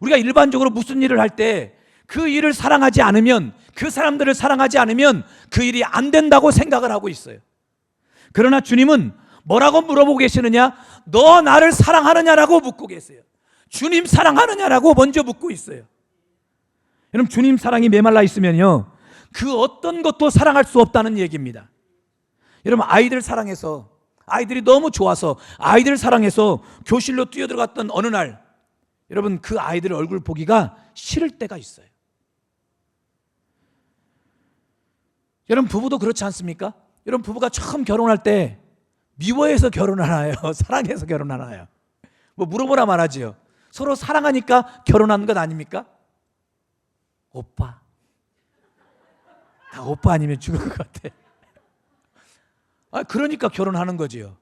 Speaker 2: 우리가 일반적으로 무슨 일을 할 때 그 일을 사랑하지 않으면, 그 사람들을 사랑하지 않으면 그 일이 안 된다고 생각을 하고 있어요. 그러나 주님은 뭐라고 물어보고 계시느냐? 너 나를 사랑하느냐라고 묻고 계세요. 주님 사랑하느냐라고 먼저 묻고 있어요. 여러분, 주님 사랑이 메말라 있으면요, 그 어떤 것도 사랑할 수 없다는 얘기입니다. 여러분, 아이들 사랑해서, 아이들이 너무 좋아서 아이들 사랑해서 교실로 뛰어들어갔던 어느 날, 여러분, 그 아이들 얼굴 보기가 싫을 때가 있어요. 여러분, 부부도 그렇지 않습니까? 여러분, 부부가 처음 결혼할 때 미워해서 결혼하나요? 사랑해서 결혼하나요? 뭐 물어보라 말하지요. 서로 사랑하니까 결혼한 것 아닙니까? 오빠, 나 오빠 아니면 죽을 것 같아. 그러니까 결혼하는 거지요.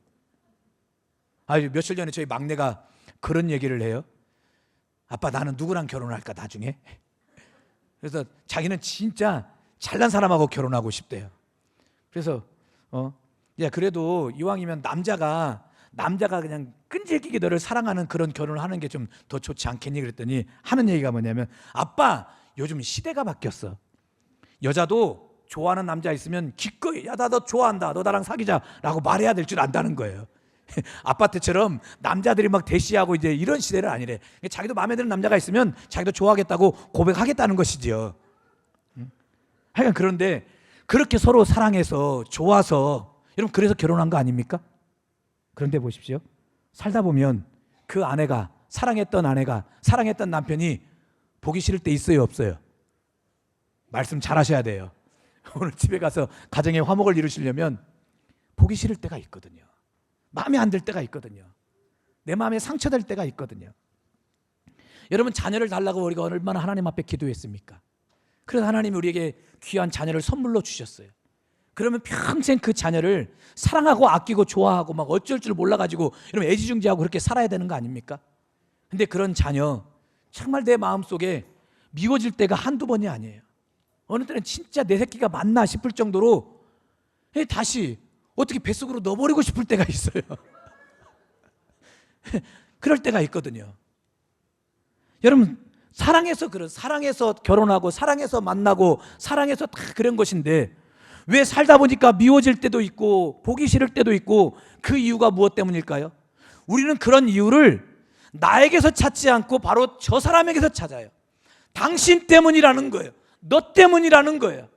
Speaker 2: 며칠 전에 저희 막내가 그런 얘기를 해요. 아빠, 나는 누구랑 결혼할까 나중에? 그래서 자기는 진짜 잘난 사람하고 결혼하고 싶대요. 그래서 야, 그래도 이왕이면 남자가 그냥 끈질기게 너를 사랑하는 그런 결혼을 하는 게 좀 더 좋지 않겠니? 그랬더니 하는 얘기가 뭐냐면, 아빠, 요즘 시대가 바뀌었어. 여자도 좋아하는 남자 있으면 기꺼이, 야, 나 너 좋아한다, 너 나랑 사귀자라고 말해야 될 줄 안다는 거예요. 아빠 때처럼 남자들이 막 대시하고 이제 이런 시대는 아니래. 자기도 마음에 드는 남자가 있으면 자기도 좋아하겠다고 고백하겠다는 것이지요. 하여간 그런데 그렇게 서로 사랑해서 좋아서, 여러분, 그래서 결혼한 거 아닙니까? 그런데 보십시오. 살다 보면 그 아내가, 사랑했던 아내가, 사랑했던 남편이 보기 싫을 때 있어요, 없어요? 말씀 잘 하셔야 돼요. 오늘 집에 가서 가정의 화목을 이루시려면 보기 싫을 때가 있거든요. 마음에 안 들 때가 있거든요. 내 마음에 상처될 때가 있거든요. 여러분, 자녀를 달라고 우리가 얼마나 하나님 앞에 기도했습니까? 그래서 하나님이 우리에게 귀한 자녀를 선물로 주셨어요. 그러면 평생 그 자녀를 사랑하고 아끼고 좋아하고 막 어쩔 줄 몰라가지고 이러면 애지중지하고 그렇게 살아야 되는 거 아닙니까? 근데 그런 자녀 정말 내 마음속에 미워질 때가 한두 번이 아니에요. 어느 때는 진짜 내 새끼가 맞나 싶을 정도로 다시 어떻게 뱃속으로 넣어버리고 싶을 때가 있어요. 그럴 때가 있거든요. 여러분, 사랑해서 결혼하고 사랑해서 만나고 사랑해서 다 그런 것인데, 왜 살다 보니까 미워질 때도 있고 보기 싫을 때도 있고, 그 이유가 무엇 때문일까요? 우리는 그런 이유를 나에게서 찾지 않고 바로 저 사람에게서 찾아요. 당신 때문이라는 거예요. 너 때문이라는 거예요.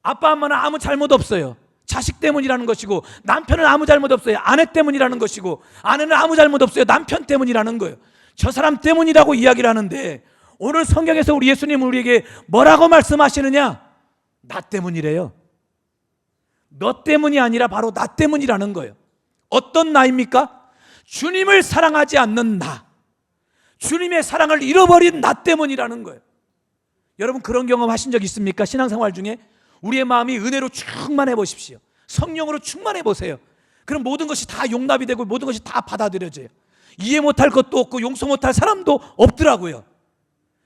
Speaker 2: 아빠 엄마는 아무 잘못 없어요. 자식 때문이라는 것이고, 남편은 아무 잘못 없어요. 아내 때문이라는 것이고, 아내는 아무 잘못 없어요. 남편 때문이라는 거예요. 저 사람 때문이라고 이야기를 하는데, 오늘 성경에서 우리 예수님은 우리에게 뭐라고 말씀하시느냐? 나 때문이래요. 너 때문이 아니라 바로 나 때문이라는 거예요. 어떤 나입니까? 주님을 사랑하지 않는 나, 주님의 사랑을 잃어버린 나 때문이라는 거예요. 여러분, 그런 경험 하신 적 있습니까? 신앙생활 중에 우리의 마음이 은혜로 충만해 보십시오. 성령으로 충만해 보세요. 그럼 모든 것이 다 용납이 되고 모든 것이 다 받아들여져요. 이해 못할 것도 없고 용서 못할 사람도 없더라고요.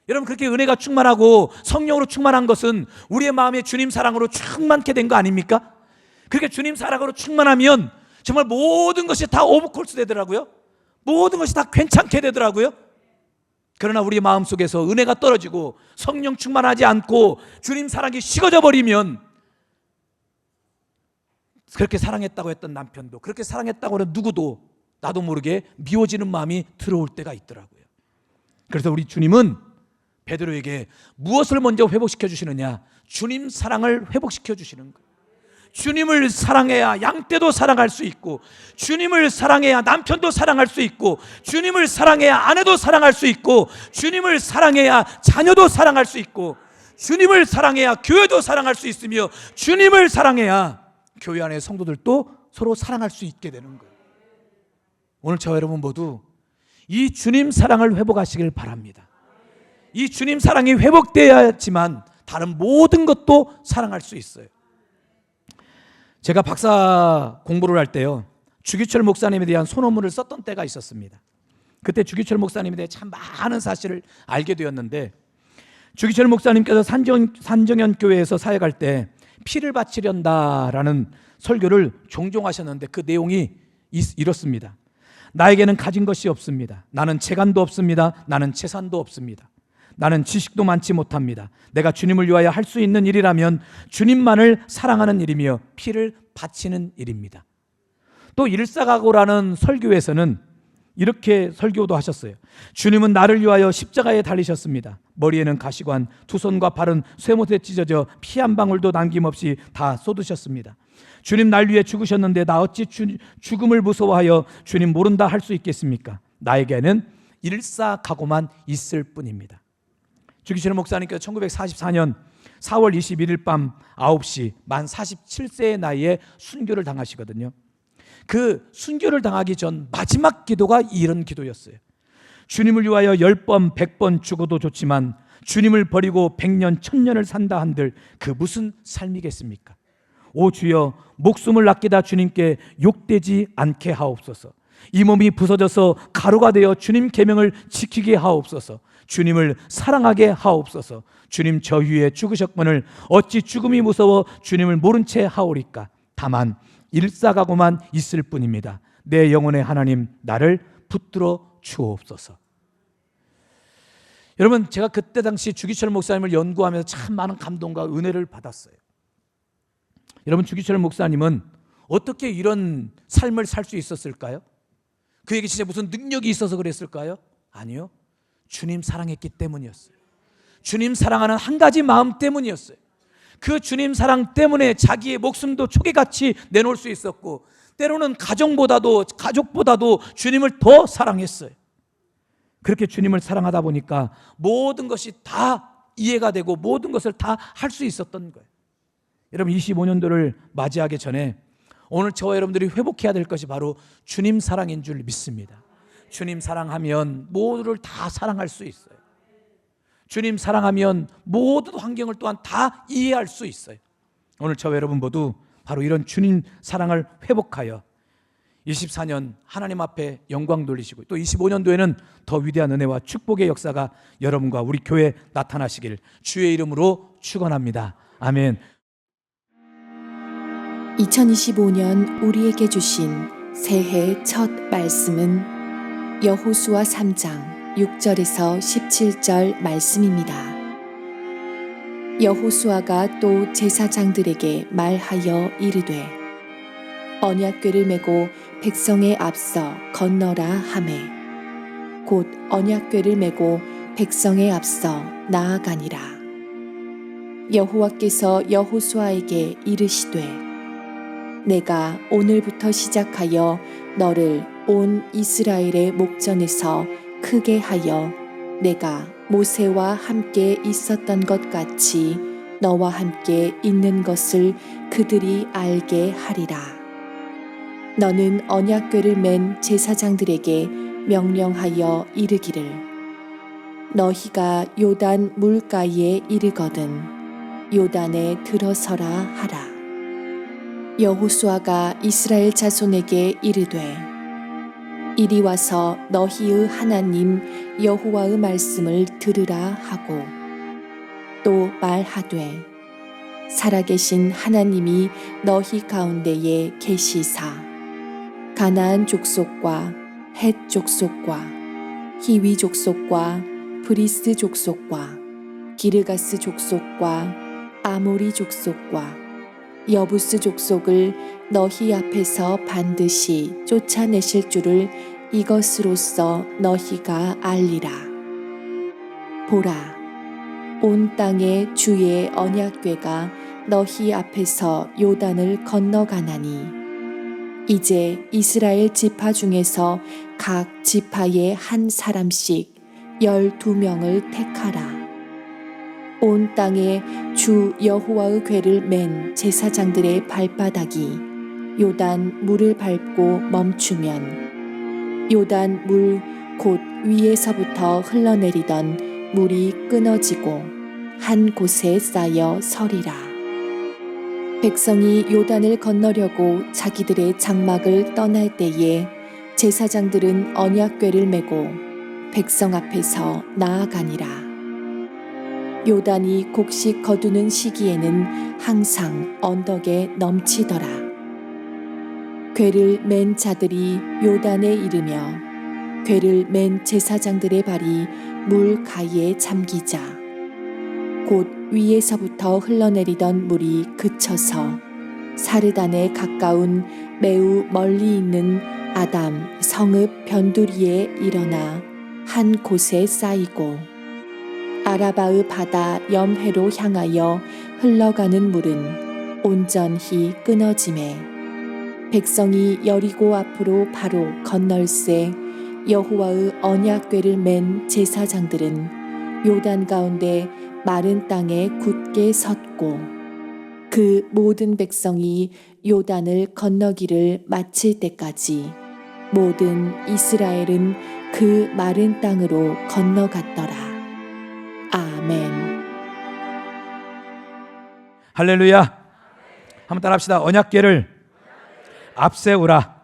Speaker 2: 여러분, 그렇게 은혜가 충만하고 성령으로 충만한 것은 우리의 마음에 주님 사랑으로 충만케 된 거 아닙니까? 그렇게 주님 사랑으로 충만하면 정말 모든 것이 다 오브콜스 되더라고요. 모든 것이 다 괜찮게 되더라고요. 그러나 우리 마음속에서 은혜가 떨어지고 성령 충만하지 않고 주님 사랑이 식어져 버리면, 그렇게 사랑했다고 했던 남편도, 그렇게 사랑했다고 하는 누구도 나도 모르게 미워지는 마음이 들어올 때가 있더라고요. 그래서 우리 주님은 베드로에게 무엇을 먼저 회복시켜 주시느냐? 주님 사랑을 회복시켜 주시는 거예요. 주님을 사랑해야 양떼도 사랑할 수 있고, 주님을 사랑해야 남편도 사랑할 수 있고, 주님을 사랑해야 아내도 사랑할 수 있고, 주님을 사랑해야 자녀도 사랑할 수 있고, 주님을 사랑해야 교회도 사랑할 수 있으며, 주님을 사랑해야 교회 안의 성도들도 서로 사랑할 수 있게 되는 거예요. 오늘 저와 여러분 모두 이 주님 사랑을 회복하시길 바랍니다. 이 주님 사랑이 회복되어야지만 다른 모든 것도 사랑할 수 있어요. 제가 박사 공부를 할 때요, 주기철 목사님에 대한 소논문을 썼던 때가 있었습니다. 그때 주기철 목사님에 대해 참 많은 사실을 알게 되었는데, 주기철 목사님께서 산정현 교회에서 사역할 때 피를 바치련다라는 설교를 종종 하셨는데, 그 내용이 이렇습니다. 나에게는 가진 것이 없습니다. 나는 재간도 없습니다. 나는 재산도 없습니다. 나는 지식도 많지 못합니다. 내가 주님을 위하여 할 수 있는 일이라면 주님만을 사랑하는 일이며 피를 바치는 일입니다. 또 일사각오라는 설교에서는 이렇게 설교도 하셨어요. 주님은 나를 위하여 십자가에 달리셨습니다. 머리에는 가시관, 두 손과 발은 쇠못에 찢어져 피 한 방울도 남김없이 다 쏟으셨습니다. 주님 날 위해 죽으셨는데 나 어찌 죽음을 무서워하여 주님 모른다 할 수 있겠습니까? 나에게는 일사각오만 있을 뿐입니다. 주기철 목사님께서 1944년 4월 21일 밤 9시 만 47세의 나이에 순교를 당하시거든요. 그 순교를 당하기 전 마지막 기도가 이런 기도였어요. 주님을 위하여 10번 100번 죽어도 좋지만 주님을 버리고 100년 1000년을 산다 한들 그 무슨 삶이겠습니까? 오 주여, 목숨을 아끼다 주님께 욕되지 않게 하옵소서. 이 몸이 부서져서 가루가 되어 주님 계명을 지키게 하옵소서. 주님을 사랑하게 하옵소서. 주님 저 위에 죽으셨거늘 어찌 죽음이 무서워 주님을 모른 채 하오리까. 다만 일사각오만 있을 뿐입니다. 내 영혼의 하나님, 나를 붙들어 주옵소서. 여러분, 제가 그때 당시 주기철 목사님을 연구하면서 참 많은 감동과 은혜를 받았어요. 여러분, 주기철 목사님은 어떻게 이런 삶을 살 수 있었을까요? 그에게 진짜 무슨 능력이 있어서 그랬을까요? 아니요. 주님 사랑했기 때문이었어요. 주님 사랑하는 한 가지 마음 때문이었어요. 그 주님 사랑 때문에 자기의 목숨도 초계같이 내놓을 수 있었고, 때로는 가족보다도 주님을 더 사랑했어요. 그렇게 주님을 사랑하다 보니까 모든 것이 다 이해가 되고 모든 것을 다 할 수 있었던 거예요. 여러분, 25년도를 맞이하기 전에 오늘 저와 여러분들이 회복해야 될 것이 바로 주님 사랑인 줄 믿습니다. 주님 사랑하면 모두를 다 사랑할 수 있어요. 주님 사랑하면 모든 환경을 또한 다 이해할 수 있어요. 오늘 저와 여러분 모두 바로 이런 주님 사랑을 회복하여 24년 하나님 앞에 영광 돌리시고, 또 25년도에는 더 위대한 은혜와 축복의 역사가 여러분과 우리 교회에 나타나시길 주의 이름으로 축원합니다. 아멘.
Speaker 1: 2025년 우리에게 주신 새해 첫 말씀은 여호수아 3장 6절에서 17절 말씀입니다. 여호수아가 또 제사장들에게 말하여 이르되 언약궤를 메고 백성의 앞서 건너라 하매 곧 언약궤를 메고 백성의 앞서 나아가니라. 여호와께서 여호수아에게 이르시되 내가 오늘부터 시작하여 너를 온 이스라엘의 목전에서 크게 하여 내가 모세와 함께 있었던 것 같이 너와 함께 있는 것을 그들이 알게 하리라. 너는 언약궤를 맨 제사장들에게 명령하여 이르기를 너희가 요단 물가에 이르거든 요단에 들어서라 하라. 여호수아가 이스라엘 자손에게 이르되 이리 와서 너희의 하나님 여호와의 말씀을 들으라 하고 또 말하되 살아계신 하나님이 너희 가운데에 계시사 가나안 족속과 헷 족속과 히위 족속과 브리스 족속과 기르가스 족속과 아모리 족속과 여부스 족속을 너희 앞에서 반드시 쫓아내실 줄을 이것으로써 너희가 알리라. 보라, 온 땅에 주의 언약궤가 너희 앞에서 요단을 건너가나니 이제 이스라엘 지파 중에서 각 지파에 한 사람씩 12명을 택하라. 온 땅에 주 여호와의 궤를 맨 제사장들의 발바닥이 요단 물을 밟고 멈추면 요단 물 곧 위에서부터 흘러내리던 물이 끊어지고 한 곳에 쌓여 서리라. 백성이 요단을 건너려고 자기들의 장막을 떠날 때에 제사장들은 언약궤를 메고 백성 앞에서 나아가니라. 요단이 곡식 거두는 시기에는 항상 언덕에 넘치더라. 궤를 맨 자들이 요단에 이르며 궤를 맨 제사장들의 발이 물 가이에 잠기자 곧 위에서부터 흘러내리던 물이 그쳐서 사르단에 가까운 매우 멀리 있는 아담 성읍 변두리에 일어나 한 곳에 쌓이고 아라바의 바다 염해로 향하여 흘러가는 물은 온전히 끊어지매 백성이 여리고 앞으로 바로 건널새 여호와의 언약궤를 맨 제사장들은 요단 가운데 마른 땅에 굳게 섰고 그 모든 백성이 요단을 건너기를 마칠 때까지 모든 이스라엘은 그 마른 땅으로 건너갔더라. 아멘.
Speaker 2: 할렐루야. 한번 따라합시다. 언약궤를 앞세우라.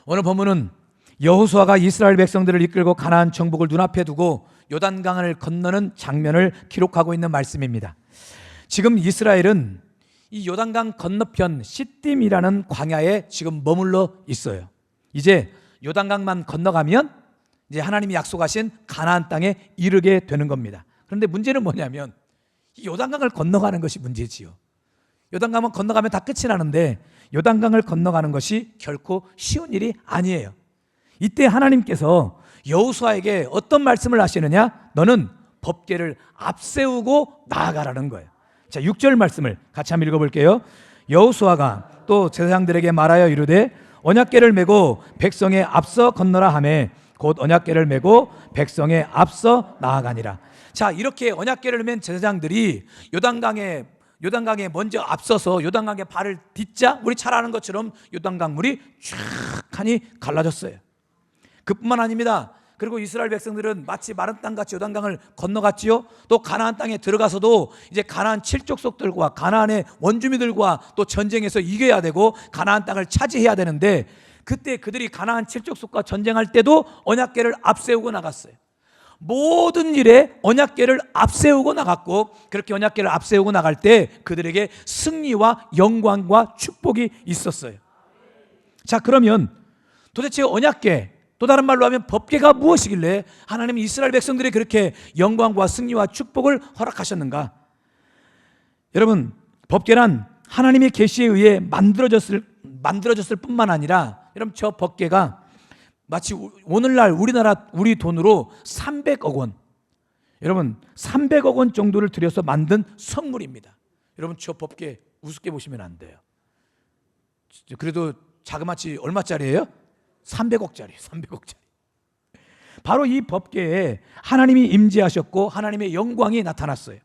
Speaker 2: 오늘 본문은 여호수아가 이스라엘 백성들을 이끌고 가나안 정복을 눈앞에 두고 요단강을 건너는 장면을 기록하고 있는 말씀입니다. 지금 이스라엘은 이 요단강 건너편 시딤이라는 광야에 지금 머물러 있어요. 이제 요단강만 건너가면 이제 하나님이 약속하신 가나안 땅에 이르게 되는 겁니다. 그런데 문제는 뭐냐면 이 요단강을 건너가는 것이 문제지요. 요단강만 건너가면 다 끝이 나는데 요단강을 건너가는 것이 결코 쉬운 일이 아니에요. 이때 하나님께서 여호수아에게 어떤 말씀을 하시느냐? 너는 법궤를 앞세우고 나아가라는 거예요. 자, 6절 말씀을 같이 한번 읽어볼게요. 여호수아가 또 제사장들에게 말하여 이르되 언약궤를 메고 백성의 앞서 건너라 하매 곧 언약궤를 메고 백성의 앞서 나아가니라. 자, 이렇게 언약궤를 맨 제사장들이 요단강에 먼저 앞서서 요단강에 발을 딛자 우리 잘 아는 것처럼 요단강 물이 쫙 하니 갈라졌어요. 그뿐만 아닙니다. 그리고 이스라엘 백성들은 마치 마른 땅같이 요단강을 건너갔지요. 또 가나안 땅에 들어가서도 이제 가나안 칠족속들과 가나안의 원주민들과 또 전쟁에서 이겨야 되고 가나안 땅을 차지해야 되는데 그때 그들이 가나안 칠족속과 전쟁할 때도 언약궤를 앞세우고 나갔어요. 모든 일에 언약궤를 앞세우고 나갔고 그렇게 언약궤를 앞세우고 나갈 때 그들에게 승리와 영광과 축복이 있었어요. 자, 그러면 도대체 언약궤, 또 다른 말로 하면 법궤가 무엇이길래 하나님이 이스라엘 백성들이 그렇게 영광과 승리와 축복을 허락하셨는가? 여러분, 법궤란 하나님의 계시에 의해 만들어졌을 뿐만 아니라 여러분 저 법궤가 마치 오늘날 우리 돈으로 300억 원, 여러분 300억 원 정도를 들여서 만든 선물입니다. 여러분 저 법궤 우습게 보시면 안 돼요. 그래도 자그마치 얼마짜리예요? 300억짜리. 바로 이 법궤에 하나님이 임재하셨고 하나님의 영광이 나타났어요.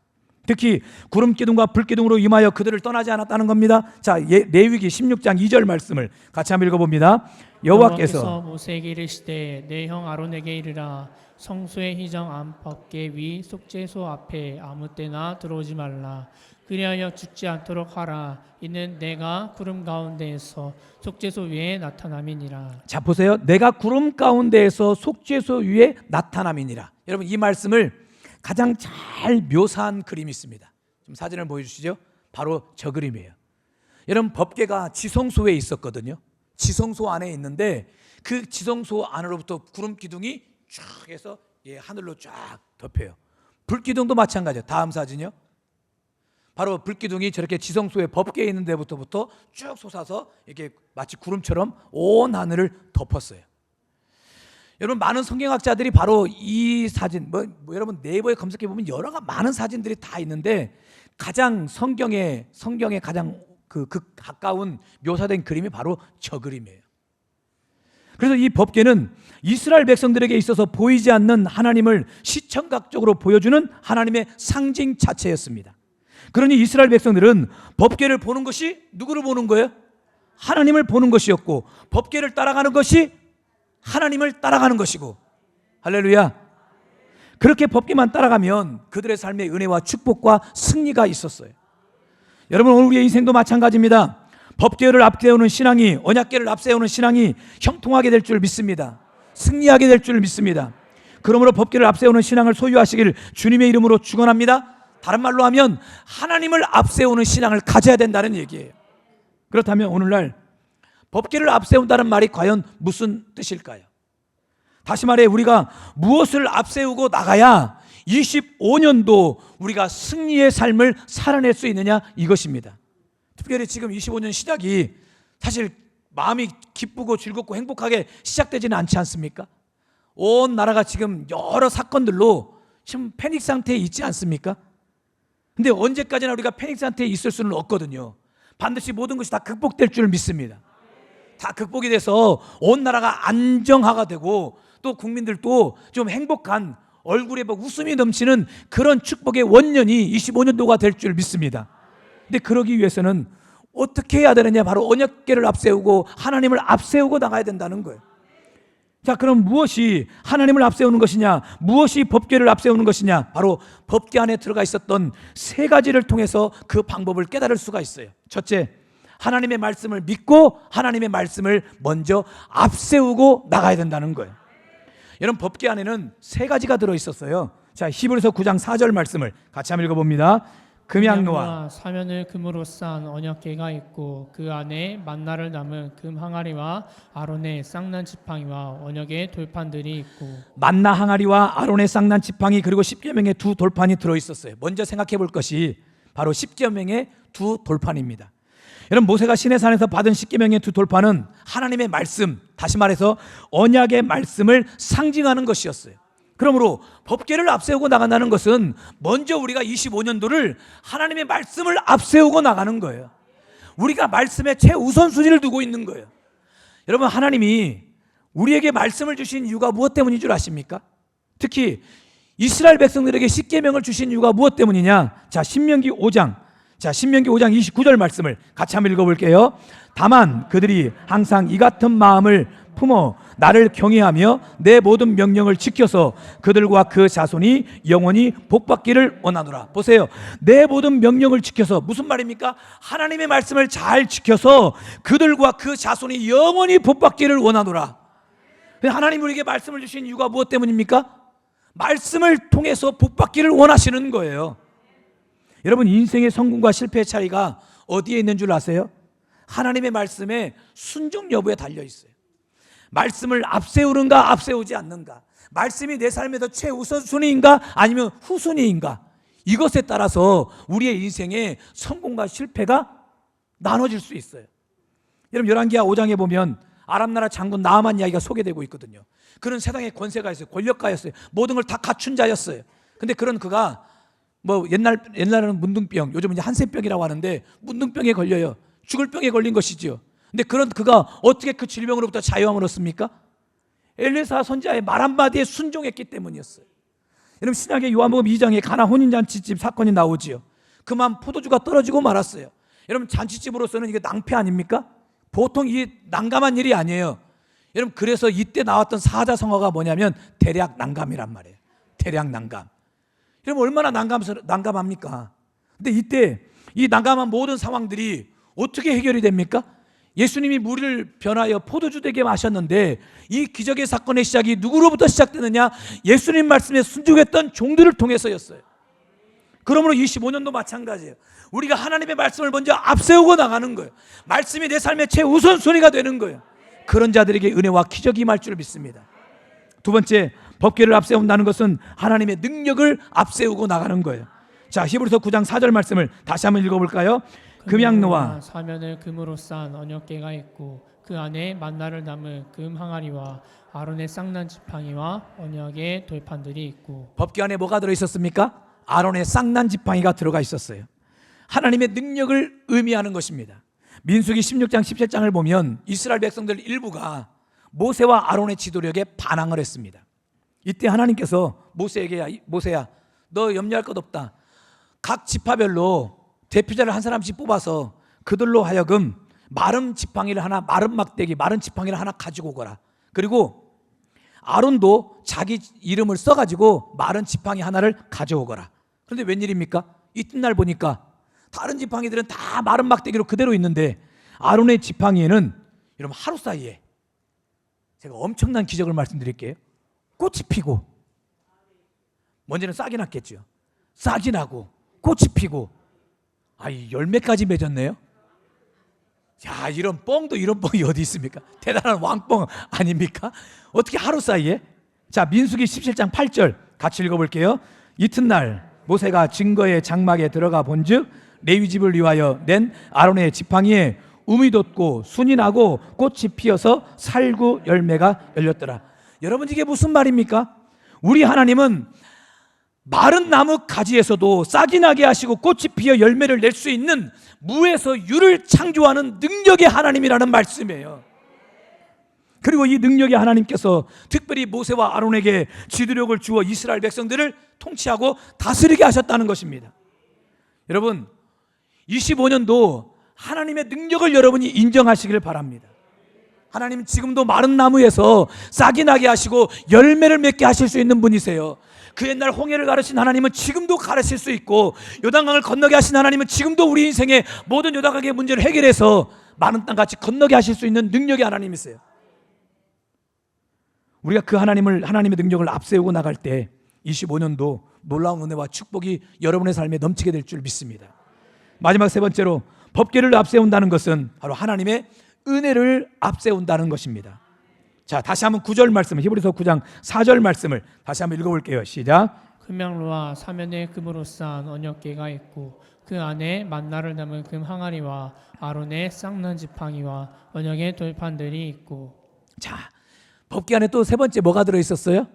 Speaker 2: 특히 구름 기둥과 불 기둥으로 임하여 그들을 떠나지 않았다는 겁니다. 자, 레위기 16장 2절 말씀을 같이 한번 읽어봅니다. 여호와께서
Speaker 3: 모세에게 이르시되 내 형 아론에게 이르라 성소의 희정 안법궤 위 속죄소 앞에 아무 때나 들어오지 말라. 그리하여 죽지 않도록 하라. 이는 내가 구름 가운데에서 속죄소 위에 나타남이니라.
Speaker 2: 자, 보세요. 내가 구름 가운데에서 속죄소 위에 나타남이니라. 여러분 이 말씀을 가장 잘 묘사한 그림이 있습니다. 좀 사진을 보여주시죠. 바로 저 그림이에요. 여러분 법궤가 지성소에 있었거든요. 지성소 안에 있는데 그 지성소 안으로부터 구름 기둥이 쫙 해서 하늘로 쫙 덮여요. 불 기둥도 마찬가지예요. 다음 사진이요. 바로 불기둥이 저렇게 지성소에 법궤에 있는 데부터 쭉 솟아서 이렇게 마치 구름처럼 온 하늘을 덮었어요. 여러분 많은 성경학자들이 바로 이 사진 여러분 네이버에 검색해 보면 많은 사진들이 다 있는데 가장 성경에 가장 그 가까운 묘사된 그림이 바로 저 그림이에요. 그래서 이 법궤는 이스라엘 백성들에게 있어서 보이지 않는 하나님을 시청각적으로 보여주는 하나님의 상징 자체였습니다. 그러니 이스라엘 백성들은 법궤를 보는 것이 누구를 보는 거예요? 하나님을 보는 것이었고, 법궤를 따라가는 것이 하나님을 따라가는 것이고, 할렐루야. 그렇게 법궤만 따라가면 그들의 삶에 은혜와 축복과 승리가 있었어요. 여러분, 오늘 우리의 인생도 마찬가지입니다. 법궤를 앞세우는 신앙이, 언약궤를 앞세우는 신앙이 형통하게 될 줄 믿습니다. 승리하게 될 줄 믿습니다. 그러므로 법궤를 앞세우는 신앙을 소유하시길 주님의 이름으로 축원합니다. 다른 말로 하면 하나님을 앞세우는 신앙을 가져야 된다는 얘기예요. 그렇다면 오늘날 법궤를 앞세운다는 말이 과연 무슨 뜻일까요? 다시 말해, 우리가 무엇을 앞세우고 나가야 25년도 우리가 승리의 삶을 살아낼 수 있느냐, 이것입니다. 특별히 지금 25년 시작이 사실 마음이 기쁘고 즐겁고 행복하게 시작되지는 않지 않습니까? 온 나라가 지금 여러 사건들로 지금 패닉 상태에 있지 않습니까? 근데 언제까지나 우리가 패닉 상태에 있을 수는 없거든요. 반드시 모든 것이 다 극복될 줄 믿습니다. 다 극복이 돼서 온 나라가 안정화가 되고, 또 국민들도 좀 행복한, 얼굴에 막 웃음이 넘치는 그런 축복의 원년이 25년도가 될 줄 믿습니다. 근데 그러기 위해서는 어떻게 해야 되느냐? 바로 언약궤를 앞세우고 하나님을 앞세우고 나가야 된다는 거예요. 자, 그럼 무엇이 하나님을 앞세우는 것이냐? 무엇이 법궤를 앞세우는 것이냐? 바로 법궤 안에 들어가 있었던 세 가지를 통해서 그 방법을 깨달을 수가 있어요. 첫째, 하나님의 말씀을 믿고 하나님의 말씀을 먼저 앞세우고 나가야 된다는 거예요. 여러분, 법궤 안에는 세 가지가 들어있었어요. 자, 히브리서 9장 4절 말씀을 같이 한번 읽어봅니다. 금양노와
Speaker 3: 사면을 금으로 싼 언약궤가 있고, 그 안에 만나를 담은 금 항아리와 아론의 쌍난 지팡이와 언약의 돌판들이 있고.
Speaker 2: 만나 항아리와 아론의 쌍난 지팡이, 그리고 십계명의 두 돌판이 들어있었어요. 먼저 생각해 볼 것이 바로 십계명의 두 돌판입니다. 여러분, 모세가 시내산에서 받은 십계명의 두 돌판은 하나님의 말씀, 다시 말해서 언약의 말씀을 상징하는 것이었어요. 그러므로 법궤를 앞세우고 나간다는 것은 먼저 우리가 25년도를 하나님의 말씀을 앞세우고 나가는 거예요. 우리가 말씀에 최우선순위를 두고 있는 거예요. 여러분, 하나님이 우리에게 말씀을 주신 이유가 무엇 때문인 줄 아십니까? 특히 이스라엘 백성들에게 십계명을 주신 이유가 무엇 때문이냐? 자, 신명기 5장 29절 말씀을 같이 한번 읽어볼게요. 다만 그들이 항상 이 같은 마음을 품어 나를 경외하며 내 모든 명령을 지켜서 그들과 그 자손이 영원히 복받기를 원하노라. 보세요. 내 모든 명령을 지켜서, 무슨 말입니까? 하나님의 말씀을 잘 지켜서 그들과 그 자손이 영원히 복받기를 원하노라. 하나님 우리에게 말씀을 주신 이유가 무엇 때문입니까? 말씀을 통해서 복받기를 원하시는 거예요. 여러분, 인생의 성공과 실패의 차이가 어디에 있는 줄 아세요? 하나님의 말씀에 순종 여부에 달려 있어요. 말씀을 앞세우는가 앞세우지 않는가, 말씀이 내 삶에서 최우선순위인가 아니면 후순위인가, 이것에 따라서 우리의 인생의 성공과 실패가 나눠질 수 있어요. 여러분, 열왕기하 5장에 보면 아람 나라 장군 나아만 이야기가 소개되고 있거든요. 그는 세상에 권세가 있어요. 권력가였어요. 모든 걸 다 갖춘 자였어요. 근데 그런 그가 옛날에는 문둥병, 요즘은 이제 한센병이라고 하는데 문둥병에 걸려요. 죽을 병에 걸린 것이죠. 근데 그런 그가 어떻게 그 질병으로부터 자유함을 얻습니까? 엘리사 선지자의 말 한마디에 순종했기 때문이었어요. 여러분, 신약의 요한복음 2장에 가나 혼인잔치집 사건이 나오지요. 그만 포도주가 떨어지고 말았어요. 여러분, 잔치집으로서는 이게 낭패 아닙니까? 보통 이 난감한 일이 아니에요. 여러분, 그래서 이때 나왔던 사자성어가 뭐냐면 대략 난감이란 말이에요. 대략 난감. 여러분, 얼마나 난감합니까? 근데 이때 이 난감한 모든 상황들이 어떻게 해결이 됩니까? 예수님이 물을 변하여 포도주 되게 마셨는데, 이 기적의 사건의 시작이 누구로부터 시작되느냐? 예수님 말씀에 순종했던 종들을 통해서였어요. 그러므로 25년도 마찬가지예요. 우리가 하나님의 말씀을 먼저 앞세우고 나가는 거예요. 말씀이 내 삶의 최우선순위가 되는 거예요. 그런 자들에게 은혜와 기적이 임할 줄 믿습니다. 두 번째, 법궤를 앞세운다는 것은 하나님의 능력을 앞세우고 나가는 거예요. 자, 히브리서 9장 4절 말씀을 다시 한번 읽어볼까요? 금양노와
Speaker 3: 사면을 금으로 싼 언약궤가 있고, 그 안에 만나를 담은 금 항아리와 아론의 쌍난 지팡이와 언약의 돌판들이 있고.
Speaker 2: 법궤 안에 뭐가 들어있었습니까? 아론의 쌍난 지팡이가 들어가 있었어요. 하나님의 능력을 의미하는 것입니다. 민수기 16장 17장을 보면 이스라엘 백성들 일부가 모세와 아론의 지도력에 반항을 했습니다. 이때 하나님께서 모세에게 모세야 너 염려할 것 없다. 각 지파별로 대표자를 한 사람씩 뽑아서 그들로 하여금 마른 지팡이를 하나, 마른 막대기, 마른 지팡이를 하나 가지고 오거라. 그리고 아론도 자기 이름을 써가지고 마른 지팡이 하나를 가져오거라. 그런데 웬일입니까? 이튿날 보니까 다른 지팡이들은 다 마른 막대기로 그대로 있는데 아론의 지팡이에는 여러분 하루 사이에 제가 엄청난 기적을 말씀드릴게요. 꽃이 피고, 먼저는 싹이 났겠죠. 싹이 나고 꽃이 피고, 열매까지 맺었네요. 야, 이런 뻥이 어디 있습니까? 대단한 왕뻥 아닙니까? 어떻게 하루 사이에? 자, 민수기 17장 8절 같이 읽어볼게요. 이튿날 모세가 증거의 장막에 들어가 본즉 레위 집을 위하여 낸 아론의 지팡이에 움이 돋고 순이 나고 꽃이 피어서 살구 열매가 열렸더라. 여러분, 이게 무슨 말입니까? 우리 하나님은 마른 나무 가지에서도 싹이 나게 하시고 꽃이 피어 열매를 낼 수 있는 무에서 유를 창조하는 능력의 하나님이라는 말씀이에요. 그리고 이 능력의 하나님께서 특별히 모세와 아론에게 지도력을 주어 이스라엘 백성들을 통치하고 다스리게 하셨다는 것입니다. 여러분, 25년도 하나님의 능력을 여러분이 인정하시길 바랍니다. 하나님은 지금도 마른 나무에서 싹이 나게 하시고 열매를 맺게 하실 수 있는 분이세요. 그 옛날 홍해를 가르신 하나님은 지금도 가르칠 수 있고, 요단강을 건너게 하신 하나님은 지금도 우리 인생의 모든 요단강의 문제를 해결해서 마른 땅같이 건너게 하실 수 있는 능력의 하나님이세요. 우리가 그 하나님의 능력을 앞세우고 나갈 때 25년도 놀라운 은혜와 축복이 여러분의 삶에 넘치게 될 줄 믿습니다. 마지막 세 번째로, 법궤를 앞세운다는 것은 바로 하나님의 은혜를 앞세운다는 것입니다. 자, 다시 한번 9절 말씀, 히브리서 9장 4절 말씀을 다시 한번 읽어볼게요. 시작.
Speaker 3: 금양로와 사면의 금으로 쌓은 언약궤가 있고 그 안에 만나를 담은 금 항아리와 아론의 쌍난 지팡이와 언약의 돌판들이 있고.
Speaker 2: 자, 법궤 안에 또 세 번째 뭐가 들어있었어요?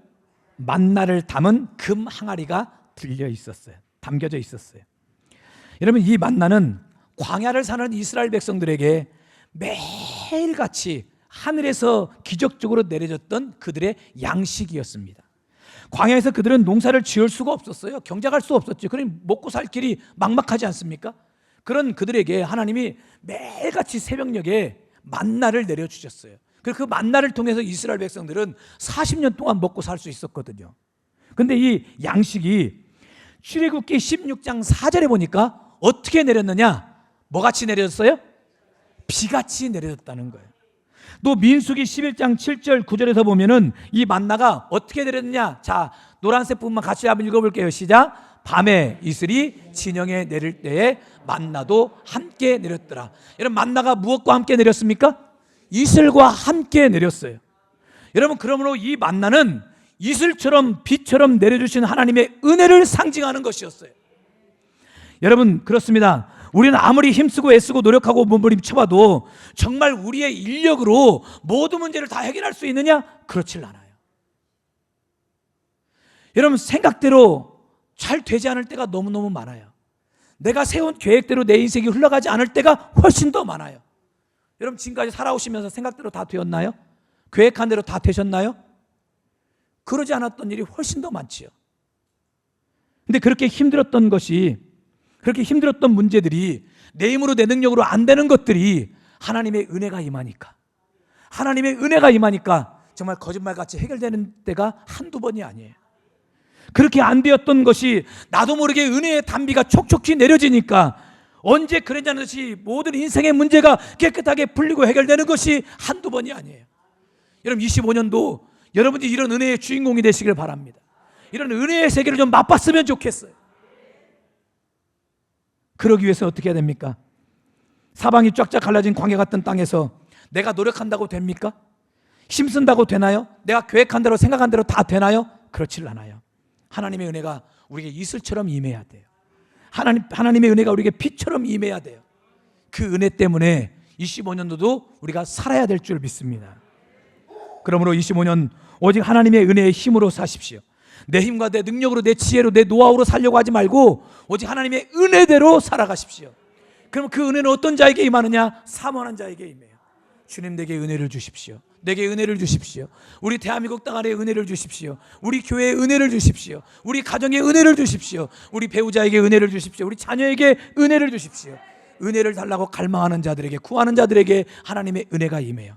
Speaker 2: 만나를 담은 금 항아리가 들려 있었어요. 담겨져 있었어요. 여러분, 이 만나는 광야를 사는 이스라엘 백성들에게 매일같이 하늘에서 기적적으로 내려졌던 그들의 양식이었습니다. 광야에서 그들은 농사를 지을 수가 없었어요. 경작할 수 없었죠. 그러니 먹고 살 길이 막막하지 않습니까? 그런 그들에게 하나님이 매일같이 새벽녘에 만나를 내려주셨어요. 그리고 그 만나를 통해서 이스라엘 백성들은 40년 동안 먹고 살 수 있었거든요. 그런데 이 양식이 출애굽기 16장 4절에 보니까 어떻게 내렸느냐? 뭐같이 내려졌어요? 비같이 내려졌다는 거예요. 또 민수기 11장 7절 9절에서 보면은 이 만나가 어떻게 내렸느냐? 자, 노란색 부분만 같이 한번 읽어볼게요. 시작. 밤에 이슬이 진영에 내릴 때에 만나도 함께 내렸더라. 여러분, 만나가 무엇과 함께 내렸습니까? 이슬과 함께 내렸어요. 여러분, 그러므로 이 만나는 이슬처럼 빛처럼 내려주신 하나님의 은혜를 상징하는 것이었어요. 여러분, 그렇습니다. 우리는 아무리 힘쓰고 애쓰고 노력하고 몸부림쳐봐도 정말 우리의 인력으로 모든 문제를 다 해결할 수 있느냐? 그렇질 않아요. 여러분, 생각대로 잘 되지 않을 때가 너무너무 많아요. 내가 세운 계획대로 내 인생이 흘러가지 않을 때가 훨씬 더 많아요. 여러분, 지금까지 살아오시면서 생각대로 다 되었나요? 계획한 대로 다 되셨나요? 그러지 않았던 일이 훨씬 더 많지요. 근데 그렇게 힘들었던 문제들이 내 힘으로 내 능력으로 안 되는 것들이 하나님의 은혜가 임하니까 정말 거짓말같이 해결되는 때가 한두 번이 아니에요. 그렇게 안 되었던 것이 나도 모르게 은혜의 단비가 촉촉히 내려지니까 언제 그랬냐는 듯이 모든 인생의 문제가 깨끗하게 풀리고 해결되는 것이 한두 번이 아니에요. 여러분, 25년도 여러분이 이런 은혜의 주인공이 되시길 바랍니다. 이런 은혜의 세계를 좀 맛봤으면 좋겠어요. 그러기 위해서 어떻게 해야 됩니까? 사방이 쫙쫙 갈라진 광야 같은 땅에서 내가 노력한다고 됩니까? 힘쓴다고 되나요? 내가 계획한 대로 생각한 대로 다 되나요? 그렇질 않아요. 하나님의 은혜가 우리에게 이슬처럼 임해야 돼요. 하나님의 은혜가 우리에게 빛처럼 임해야 돼요. 그 은혜 때문에 25년도도 우리가 살아야 될 줄 믿습니다. 그러므로 25년 오직 하나님의 은혜의 힘으로 사십시오. 내 힘과 내 능력으로, 내 지혜로, 내 노하우로 살려고 하지 말고 오직 하나님의 은혜대로 살아가십시오. 그럼 그 은혜는 어떤 자에게 임하느냐? 사모하는 자에게 임해요. 주님, 내게 은혜를 주십시오. 내게 은혜를 주십시오. 우리 대한민국 땅 아래 은혜를 주십시오. 우리 교회에 은혜를 주십시오. 우리 가정에 은혜를 주십시오. 우리 배우자에게 은혜를 주십시오. 우리 자녀에게 은혜를 주십시오. 은혜를 달라고 갈망하는 자들에게, 구하는 자들에게 하나님의 은혜가 임해요.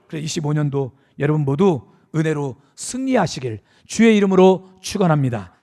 Speaker 2: 그래서 25년도 여러분 모두 은혜로 승리하시길 주의 이름으로 축원합니다.